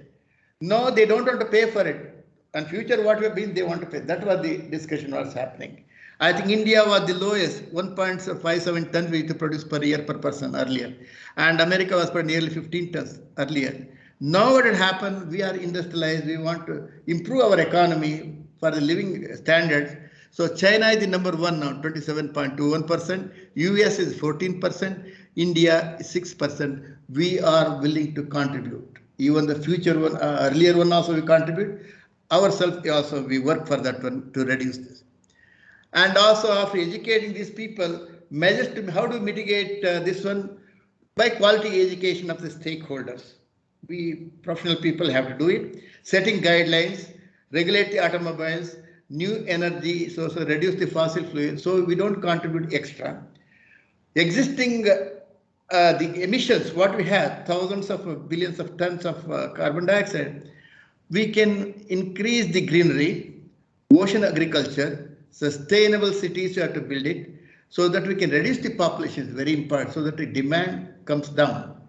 No, they don't want to pay for it. And future, what we have been, they want to pay. That was the discussion was happening. I think India was the lowest, 1.57 tons we used to produce per year per person earlier. And America was for nearly 15 tons earlier. Now what had happened, we are industrialized, we want to improve our economy for the living standards. So China is the number 1 now, 27.21%. US is 14%. India is 6%. We are willing to contribute. Even the future one, earlier one also we contribute. Ourselves also we work for that one to reduce this. And also after educating these people, measures to how to mitigate this one by quality education of the stakeholders. We professional people have to do it, setting guidelines, regulate the automobiles, new energy sources, reduce the fossil fuel, so we don't contribute extra. Existing the emissions, what we have, thousands of billions of tons of carbon dioxide, we can increase the greenery, ocean agriculture, sustainable cities, you have to build it, so that we can reduce the population is very important, so that the demand comes down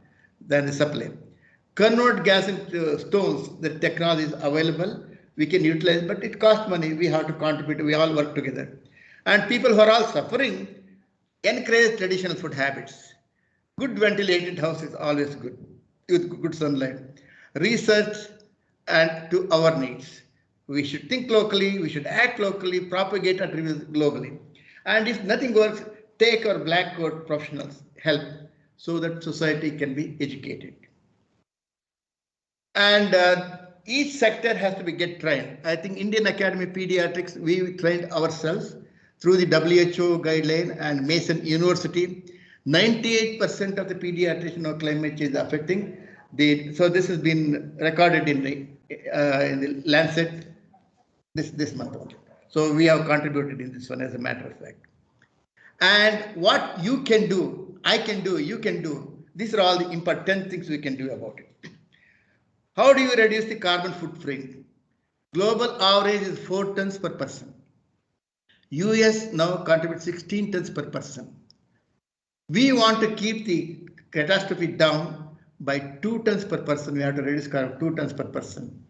than the supply. Convert gas into stones, the technology is available, we can utilize, but it costs money, we have to contribute, we all work together. And people who are all suffering, encourage traditional food habits. Good ventilated house is always good, with good sunlight. Research and to our needs. We should think locally, we should act locally, propagate and review globally. And if nothing works, take our black coat professionals help so that society can be educated. And each sector has to be get trained. I think Indian Academy of Pediatrics, we trained ourselves through the WHO guideline and Mason University. 98% of the pediatrician or climate change affecting the. So this has been recorded in the Lancet this month only. So we have contributed in this one as a matter of fact. And what you can do, I can do, you can do. These are all the important things we can do about it. How do you reduce the carbon footprint? Global average is 4 tons per person. US now contributes 16 tons per person. We want to keep the catastrophe down by 2 tons per person. We have to reduce carbon 2 tons per person,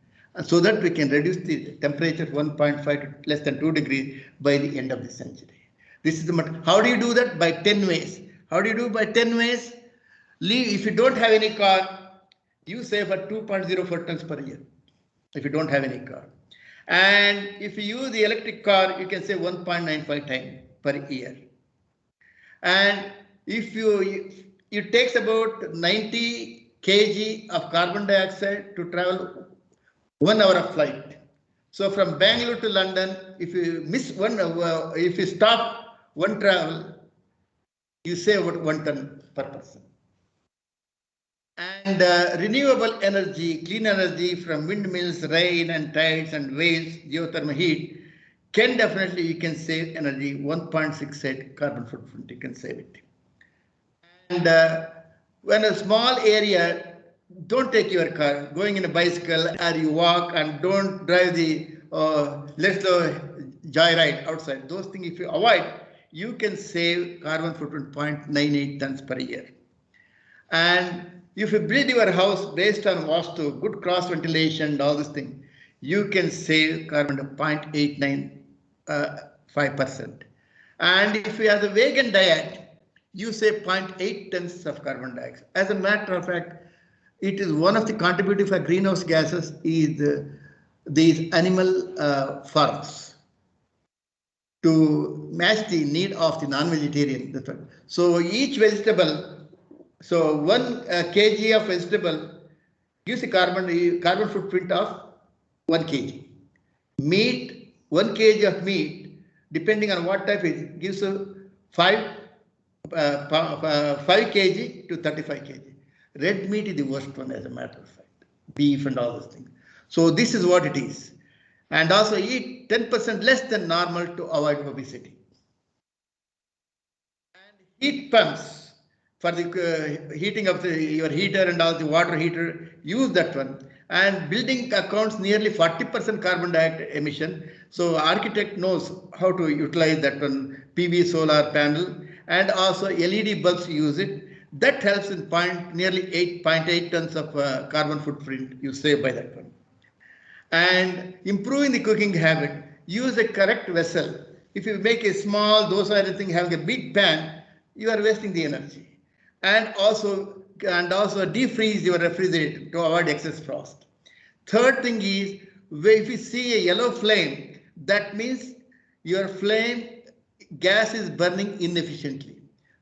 so that we can reduce the temperature 1.5 to less than 2 degrees by the end of the century. This is the how do you do that? By 10 ways. How do you do by 10 ways? If you don't have any car, you save for 2.04 tons per year. If you don't have any car, and if you use the electric car, you can save 1.95 times per year. And if it takes about 90 kg of carbon dioxide to travel 1 hour of flight. So from Bangalore to London, if you miss if you stop one travel, you save about 1 ton per person. And renewable energy, clean energy from windmills, rain and tides and waves, geothermal heat, can definitely, you can save energy, 1.68 carbon footprint, you can save it. And when a small area, don't take your car, going in a bicycle or you walk, and don't drive the let's go joyride outside. Those things, if you avoid, you can save carbon footprint 0.98 tons per year. And if you build your house based on Vastu, good cross ventilation and all this thing, you can save carbon 0.895%. And if you have the vegan diet, you say 0.8 tons of carbon dioxide. As a matter of fact, it is one of the contributors for greenhouse gases is these animal farms to match the need of the non-vegetarian. So each vegetable, so 1 kg of vegetable gives a carbon footprint of 1 kg. Meat, 1 kg of meat, depending on what type it gives 5 kg to 35 kg. Red meat is the worst one, as a matter of fact. Beef and all those things. So this is what it is. And also eat 10% less than normal to avoid obesity. And heat pumps for the heating of your heater and all the water heater, use that one. And building accounts nearly 40% carbon dioxide emission. So architect knows how to utilize that one, PV solar panel, and also LED bulbs use it. That helps in nearly 8.8 tons of carbon footprint you save by that one. And improving the cooking habit, use a correct vessel. If you make a small dosa or anything, having a big pan, you are wasting the energy. And also defreeze your refrigerator to avoid excess frost. Third thing is, if you see a yellow flame, that means your flame gas is burning inefficiently.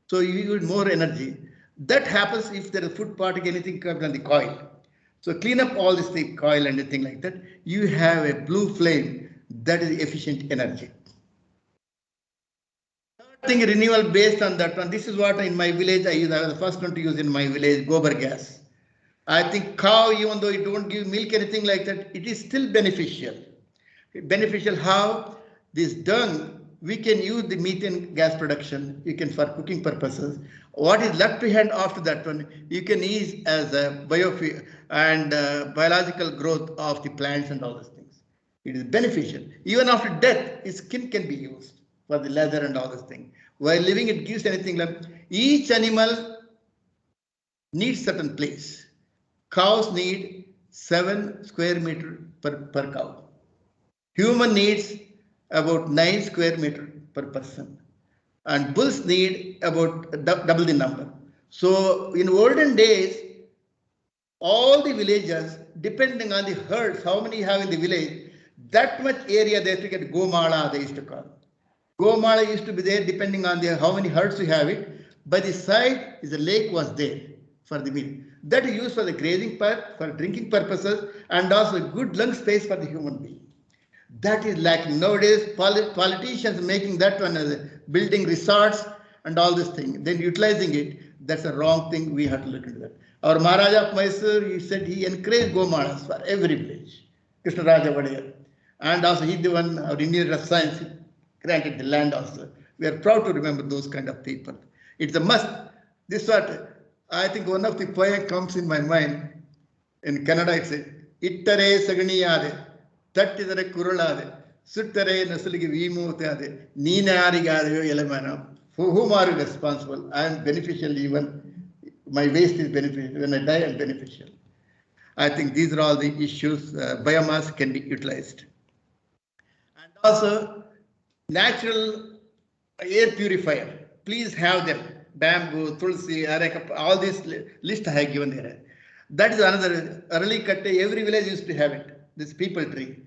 So you need more energy. That happens if there is food particle, anything comes on the coil. So clean up all this thing, coil and anything like that. You have a blue flame, that is efficient energy. Third thing, renewal based on that one. This is what in my village I use. I was the first one to use in my village, gobar gas. I think cow, even though it don't give milk, anything like that, it is still beneficial. Beneficial how? This dung, we can use the methane gas production, you can for cooking purposes. What is left behind after that one, you can use as a biofuel and biological growth of the plants and all those things. It is beneficial. Even after death, its skin can be used for the leather and all those things. While living, it gives anything like each animal needs certain place. Cows need 7 square meter per cow. Human needs about 9 square meter per person. And bulls need about double the number. So in olden days, all the villagers, depending on the herds, how many you have in the village, that much area they have to get Gomala, they used to call. Gomala used to be there depending on how many herds you have it. By the side is the lake was there for the milk. That is used for the grazing part, for drinking purposes, and also good lung space for the human being. That is lacking nowadays. Politicians making that one as building resorts and all this thing, then utilizing it. That's a wrong thing. We have to look into that. Our Maharaja of Mysore, he said he encouraged Gomalas for every village. Krishnaraja Vadiyar. And also he the one, our Engineer of Science, granted the land also. We are proud to remember those kind of people. It's a must. This what I think one of the poem comes in my mind. In Kannada, it says, Ittare Saganiyade, Tattidare Kurulade, Suttare Nasalige Vimutade, Ninarigade Elemana. For whom are you responsible? I am beneficial even. My waste is beneficial. When I die, I am beneficial. I think these are all the issues. Biomass can be utilized. And also, natural air purifier. Please have them. Bamboo, tulsi, areca, all this list I have given there. That is another early cut. Every village used to have it. This people tree.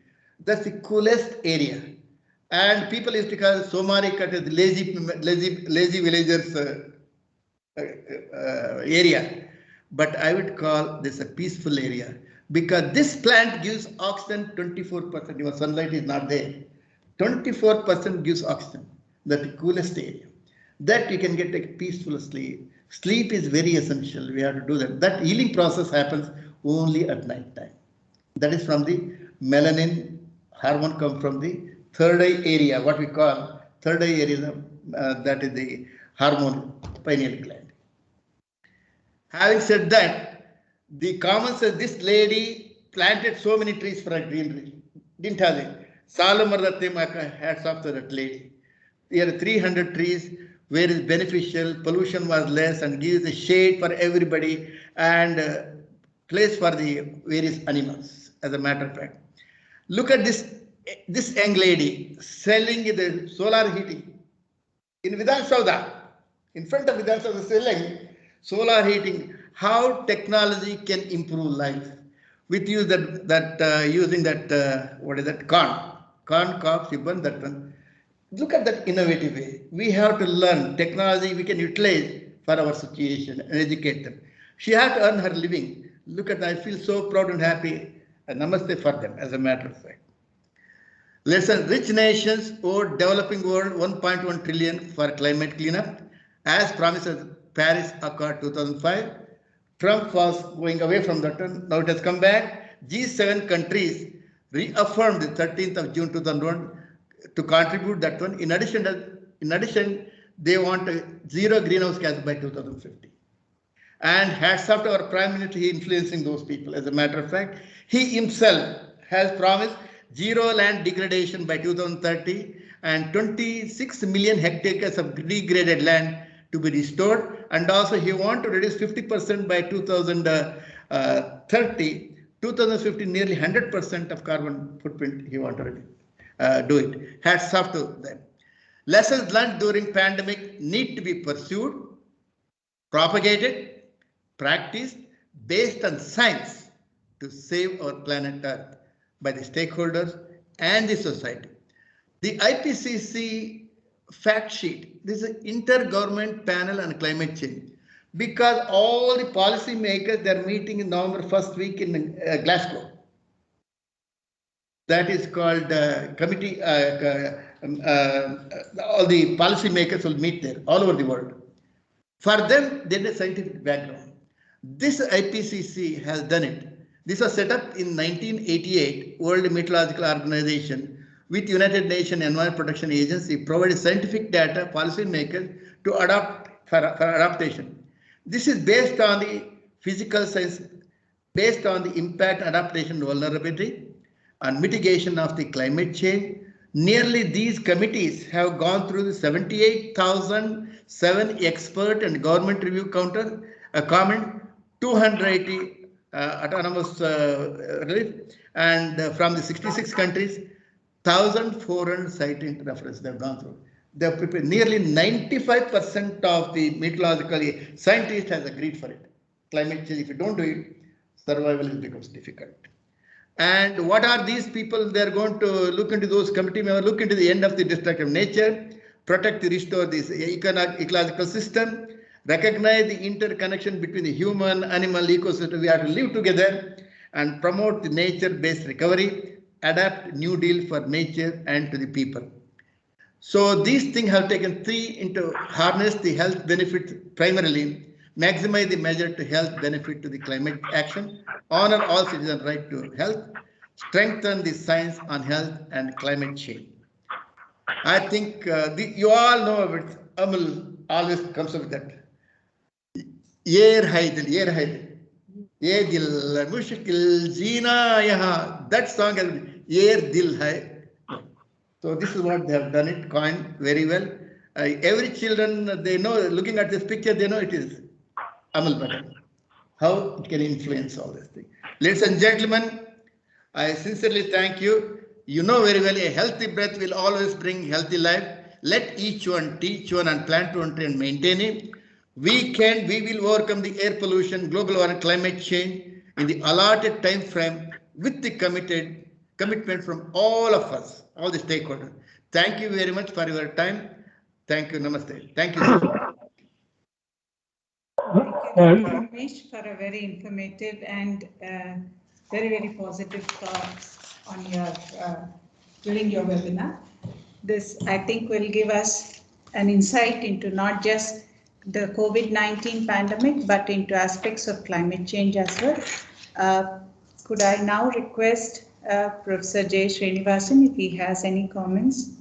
That's the coolest area. And people used to call Somari cut the lazy villagers area. But I would call this a peaceful area because this plant gives oxygen 24%. Your sunlight is not there. 24% gives oxygen. That's the coolest area. That you can get a peaceful sleep. Sleep is very essential. We have to do that. That healing process happens only at night time. That is from the melanin hormone come from the third eye area, what we call third eye area, that is the hormone pineal gland. Having said that, the common says this lady planted so many trees for her greenery. Didn't have it. Salomon hats off to that lady. There are 300 trees where it's beneficial, pollution was less and gives the shade for everybody and place for the various animals, as a matter of fact. Look at this young lady selling the solar heating in Vidhan Sauda. In front of Vidhansa, I was selling solar heating, how technology can improve life. With use using that what is that corn cob ribbon, that one. Look at that innovative way. We have to learn technology we can utilize for our situation and educate them. She had to earn her living. Look at that. I feel so proud and happy. And namaste for them, as a matter of fact. Lesson: rich nations owe developing world 1.1 trillion for climate cleanup, as promised as Paris Accord 2005. Trump was going away from that one. Now it has come back. G7 countries reaffirmed the 13th of June 2001 to contribute that one. In addition, they want zero greenhouse gas by 2050. And hats off to our Prime Minister, he influencing those people. As a matter of fact, he himself has promised zero land degradation by 2030 and 26 million hectares of degraded land to be restored. And also he wants to reduce 50% by 2030. 2050, nearly 100% of carbon footprint he wants to reduce. Do it. Hats off to them. Lessons learned during pandemic need to be pursued, propagated, practiced based on science to save our planet Earth by the stakeholders and the society. The IPCC fact sheet, this is an intergovernment panel on climate change, because all the policy makers, they're meeting in November 1st week in Glasgow. That is called committee, all the policy makers will meet there all over the world. For them, there is a scientific background. This IPCC has done it. This was set up in 1988, World Meteorological Organization with United Nations Environment Protection Agency provided scientific data policy makers to adopt for adaptation. This is based on the physical science, based on the impact, adaptation, vulnerability, and mitigation of the climate change. Nearly these committees have gone through the 78,007 expert and government review comment, 280 autonomous relief, and from the 66 countries, 1,400 scientific references they have gone through. They have prepared nearly 95% of the meteorological scientists has agreed for it. Climate change, if you don't do it, survival becomes difficult. And what are these people? They are going to look into those committee members, look into the end of the destruction of nature, protect, restore this ecological system, recognize the interconnection between the human, animal, ecosystem. We have to live together and promote the nature-based recovery, adapt New Deal for nature and to the people. So these things have taken three into harness the health benefits primarily, maximize the measure to health benefit to the climate action, honor all citizens' right to health, strengthen the science on health and climate change. I think you all know of it. Amal always comes up with that. Yer haidil, ye dil mushkil jeena yaha. That song has been yer dil hai. So this is what they have done it, coined very well. Every children, they know, looking at this picture, they know it is Amal Bhatt. How it can influence all this thing. Ladies and gentlemen, I sincerely thank you. You know very well, a healthy breath will always bring healthy life. Let each one teach one and plan to and maintain it. We will overcome the air pollution, global warming, climate change in the allotted time frame with the commitment from all of us, all the stakeholders. Thank you very much for your time. Thank you. Namaste. Thank you. Thank you, Ramesh, for a very informative and very, very positive thoughts on your during your webinar. This, I think, will give us an insight into not just the COVID-19 pandemic, but into aspects of climate change as well. Could I now request Professor J. Srinivasan if he has any comments?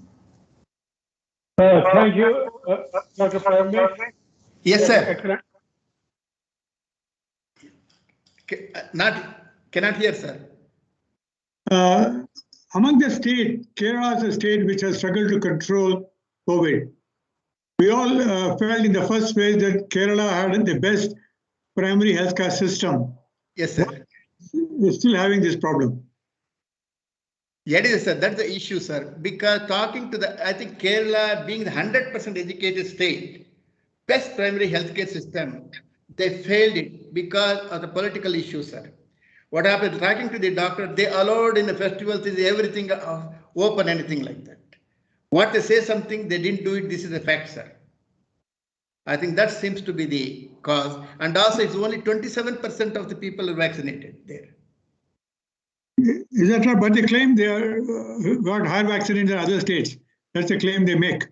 Thank you, Dr. Paramesh. Yes, sir. Cannot hear, sir. Among the state, Kerala is a state which has struggled to control COVID. We all felt in the first phase that Kerala had the best primary healthcare system. Yes, sir. We're still having this problem. Yes, sir. That's the issue, sir. Because talking to I think Kerala being the 100% educated state, best primary healthcare system, they failed it because of the political issues, sir. What happened? Talking to the doctor, they allowed in the festivals is everything open, anything like that. What they say something, they didn't do it. This is a fact, sir. I think that seems to be the cause. And also, it's only 27% of the people are vaccinated there. Is that right? But they claim they are got higher vaccine in other states. That's the claim they make.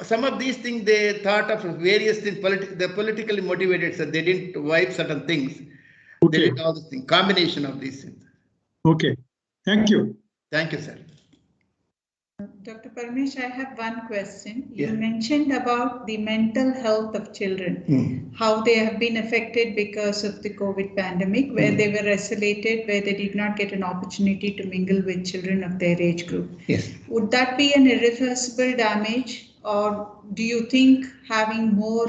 Some of these things they thought of various things. They're politically motivated, so they didn't wipe certain things. Okay. They did all these things. Combination of these things. Okay. Thank you. Thank you, sir. Dr. Parmesh, I have one question. You mentioned about the mental health of children, how they have been affected because of the COVID pandemic, where they were isolated, where they did not get an opportunity to mingle with children of their age group. Yes. Would that be an irreversible damage, or do you think having more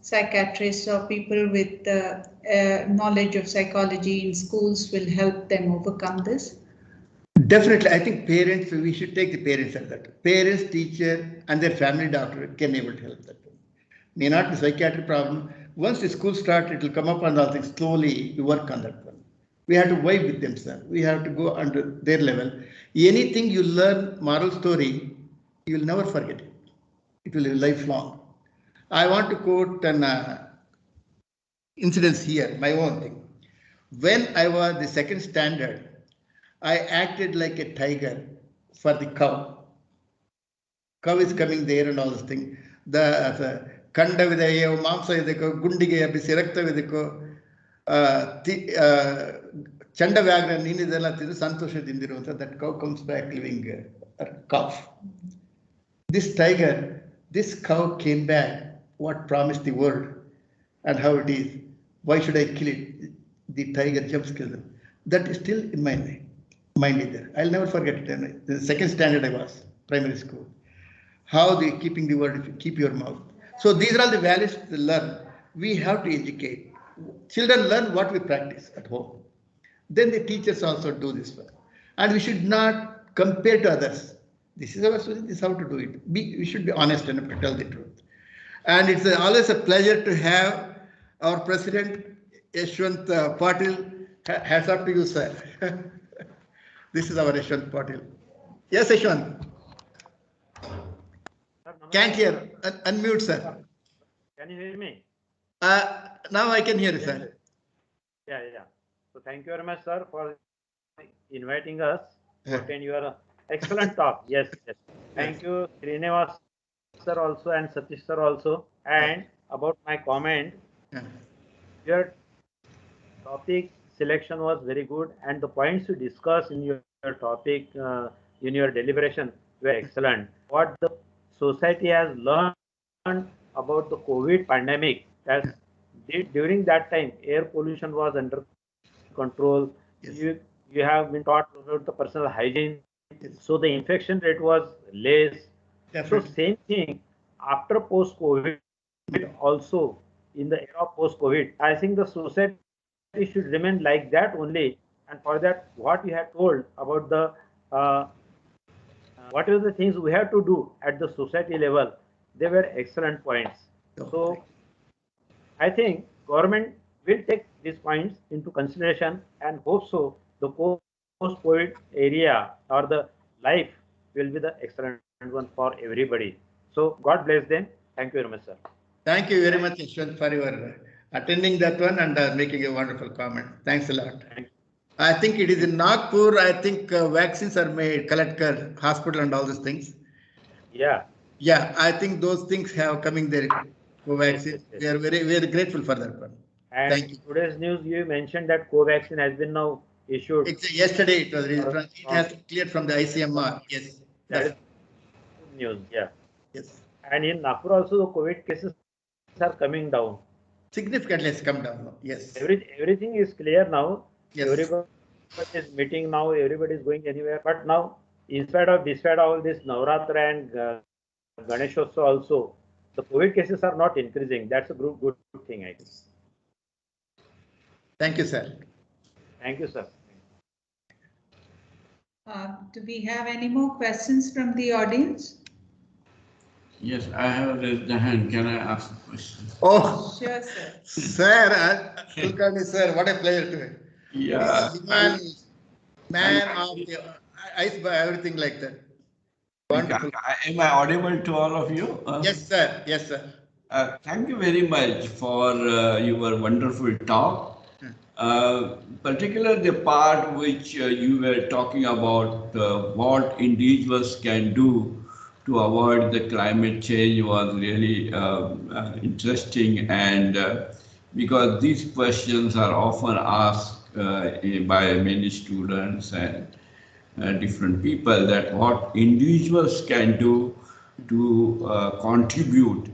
psychiatrists or people with knowledge of psychology in schools will help them overcome this? Definitely, I think parents, we should take the parents at that. Parents, teacher, and their family doctor can able to help that. May not be psychiatric problem. Once the school starts, it will come up and all things. Slowly, we work on that one. We have to vibe with them, sir. We have to go under their level. Anything you learn, moral story, you will never forget it. It will be lifelong. I want to quote an incident here, my own thing. When I was the second standard, I acted like a tiger for the cow. Cow is coming there and all this thing. The kanda vidayo, mamsa vidiko, gundige abisi rakta vidiko, chanda vyagra ninidella tidu santosha dindiru. That cow comes back living calf. This tiger, this cow came back, what promised the world and how it is. Why should I kill it? The tiger jumps kill them. That is still in my mind is there. I'll never forget it. The second standard I was, primary school. How they keeping the word, if you keep your mouth. So these are all the values to learn. We have to educate. Children learn what we practice at home. Then the teachers also do this one. And we should not compare to others. This is our society, this is how to do it. We should be honest and tell the truth. And it's always a pleasure to have our president, Yashwant Patil. Hats off to you, sir. This is our Yashwant Patil. Yes, Yashwant. Can't hear. Unmute, sir. Can you hear me? Now I can hear you, sir. Yeah. So thank you very much, sir, for inviting us to attend your excellent talk. Yes. Thank you, Srinivas sir also and Satish sir also. And about my comment, your topic selection was very good, and the points you discussed in your topic, in your deliberation, were excellent. What the society has learned about the COVID pandemic, as during that time, air pollution was under control. Yes. You have been taught about the personal hygiene, so the infection rate was less. Definitely. So same thing after post-COVID, also in the era of post-COVID, I think the society should remain like that only. And for that, what you have told about the what are the things we have to do at the society level, they were excellent points. Okay. So I think government will take these points into consideration, and hope so the post-COVID area or the life will be the excellent one for everybody. So God bless them. Thank you very much, sir. Thank you very much, Yashwant, for your attending that one and making a wonderful comment. Thanks a lot. I think it is in Nagpur. I think vaccines are made, Kalatkar Hospital and all these things. Yeah. Yeah, I think those things have coming there. Covaxin. Yes. We are very grateful for that one. And thank you. Today's news, you mentioned that Covaxin has been now issued. Yesterday it was released. It has cleared from the ICMR. Yes. That is good news. Yeah. Yes. And in Nagpur also the COVID cases are coming down. Significantly has come down now. Yes. Everything is clear now. Yes. Everybody is meeting now. Everybody is going anywhere. But now, despite all this Navratra and Ganeshotsav also, the COVID cases are not increasing. That's a good thing, I guess. Thank you, sir. Thank you, sir. Do we have any more questions from the audience? Yes, I have raised the hand. Can I ask a question? Oh, Sure, sir. sir, Kulkarni sir, what a pleasure to me. Yeah. Man of the ice by everything like that. Wonderful. Am I audible to all of you? Yes, sir. Yes, sir. Thank you very much for your wonderful talk. Particularly the part which you were talking about what individuals can do to avoid the climate change was really interesting, and because these questions are often asked by many students and different people, that what individuals can do to contribute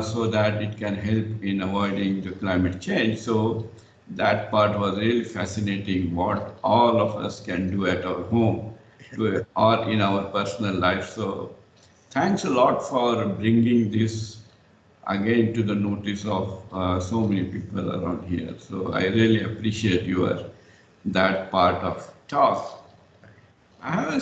so that it can help in avoiding the climate change. So that part was really fascinating, what all of us can do at our home or in our personal life. So thanks a lot for bringing this again to the notice of so many people around here. So I really appreciate your that part of talk. I have a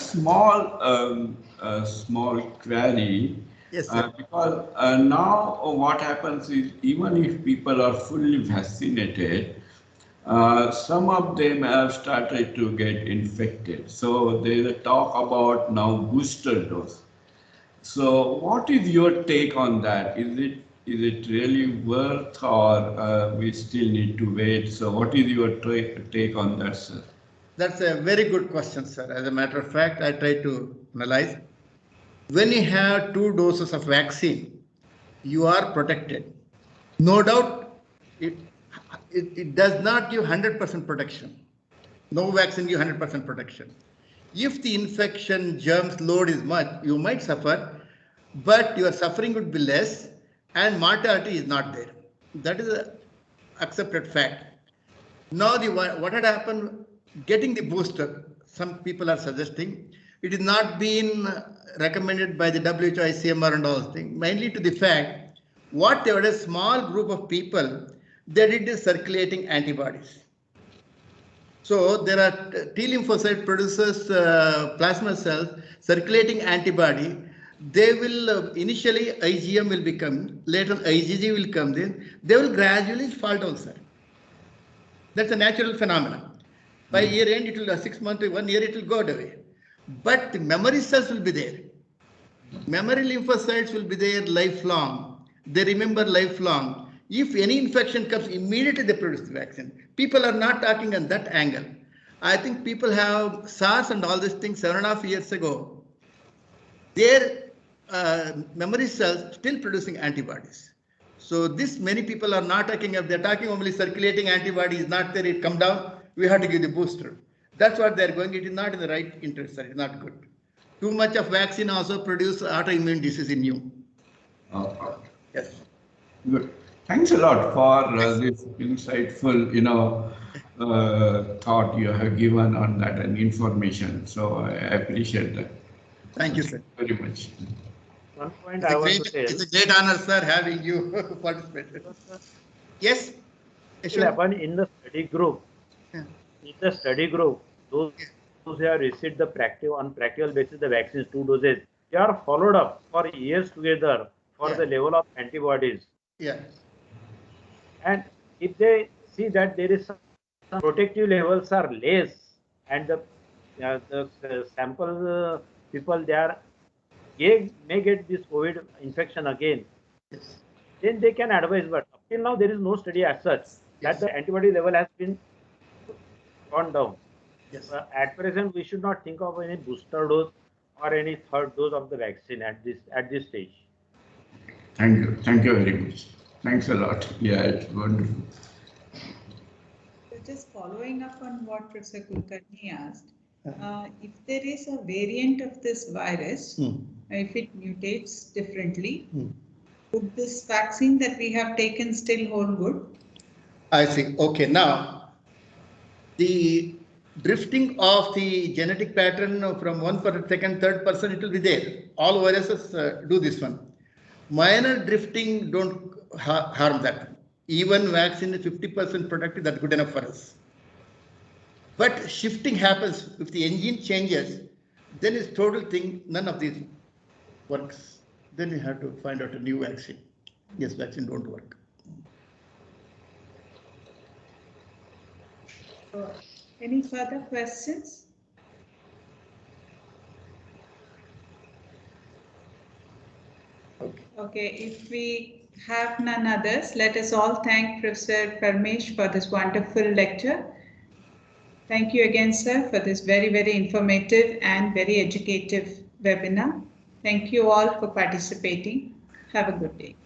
small query. Yes, sir. Because now what happens is, even if people are fully vaccinated, some of them have started to get infected. So there is a talk about now booster dose. So what is your take on that? Is it really worth, or we still need to wait? So what is your take on that, sir? That's a very good question, sir. As a matter of fact, I try to analyze. When you have 2 doses of vaccine, you are protected. No doubt, it does not give 100% protection. No vaccine gives 100% protection. If the infection germs load is much, you might suffer, but your suffering would be less and mortality is not there. That is a accepted fact. Now, what had happened, getting the booster, some people are suggesting, it is not been recommended by the WHO, ICMR and all those things, mainly to the fact, what they were a small group of people, they did the circulating antibodies. So there are T lymphocyte producers, plasma cells, circulating antibody. They will initially IgM will become, later IgG will come in. They will gradually fall down, sir. That's a natural phenomenon. By year end, it will 6 months, 1 year, it will go away. But the memory cells will be there. Memory lymphocytes will be there lifelong. They remember lifelong. If any infection comes, immediately they produce the vaccine. People are not talking on that angle. I think people have SARS and all these things 7.5 years ago. Their memory cells still producing antibodies. So this many people are not talking of. They're talking only circulating antibody is not there. It come down. We have to give the booster. That's what they're going. It is not in the right interest, sir. It's not good. Too much of vaccine also produce autoimmune disease in you. Yes. Good. Thanks a lot for this insightful, thought you have given on that and information. So I appreciate that. Thank you, sir. Very much. One point I want to tell. It's a great honor, sir, having you participate. Yes. Happen in the study group. Yeah. In the study group, those who have received the on practical basis the vaccines 2 doses, they are followed up for years together for the level of antibodies. Yeah. And if they see that there is some protective levels are less, and the sample people may get this COVID infection again, Yes. then they can advise. But up till now, there is no study as such that the antibody level has been gone down. Yes. At present, we should not think of any booster dose or any third dose of the vaccine at this stage. Thank you. Thank you very much. Thanks a lot. Yeah, it's wonderful. So just following up on what Professor Kulkarni asked, if there is a variant of this virus, if it mutates differently, would this vaccine that we have taken still hold good? I see. Okay, now the drifting of the genetic pattern from 1%, second, third person, it will be there. All viruses do this one. Minor drifting don't harm that. Even vaccine is 50% protective, that's good enough for us. But shifting happens, if the engine changes, then it's total thing, none of these works. then we have to find out a new vaccine. Yes, vaccine don't work. Any further questions? Okay. Okay, if we have none others, let us all thank Professor Parmesh for this wonderful lecture. Thank you again, sir, for this very, very informative and very educative webinar. Thank you all for participating. Have a good day.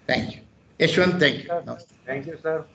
Thank you. Yashwant, thank you. Thank you, sir.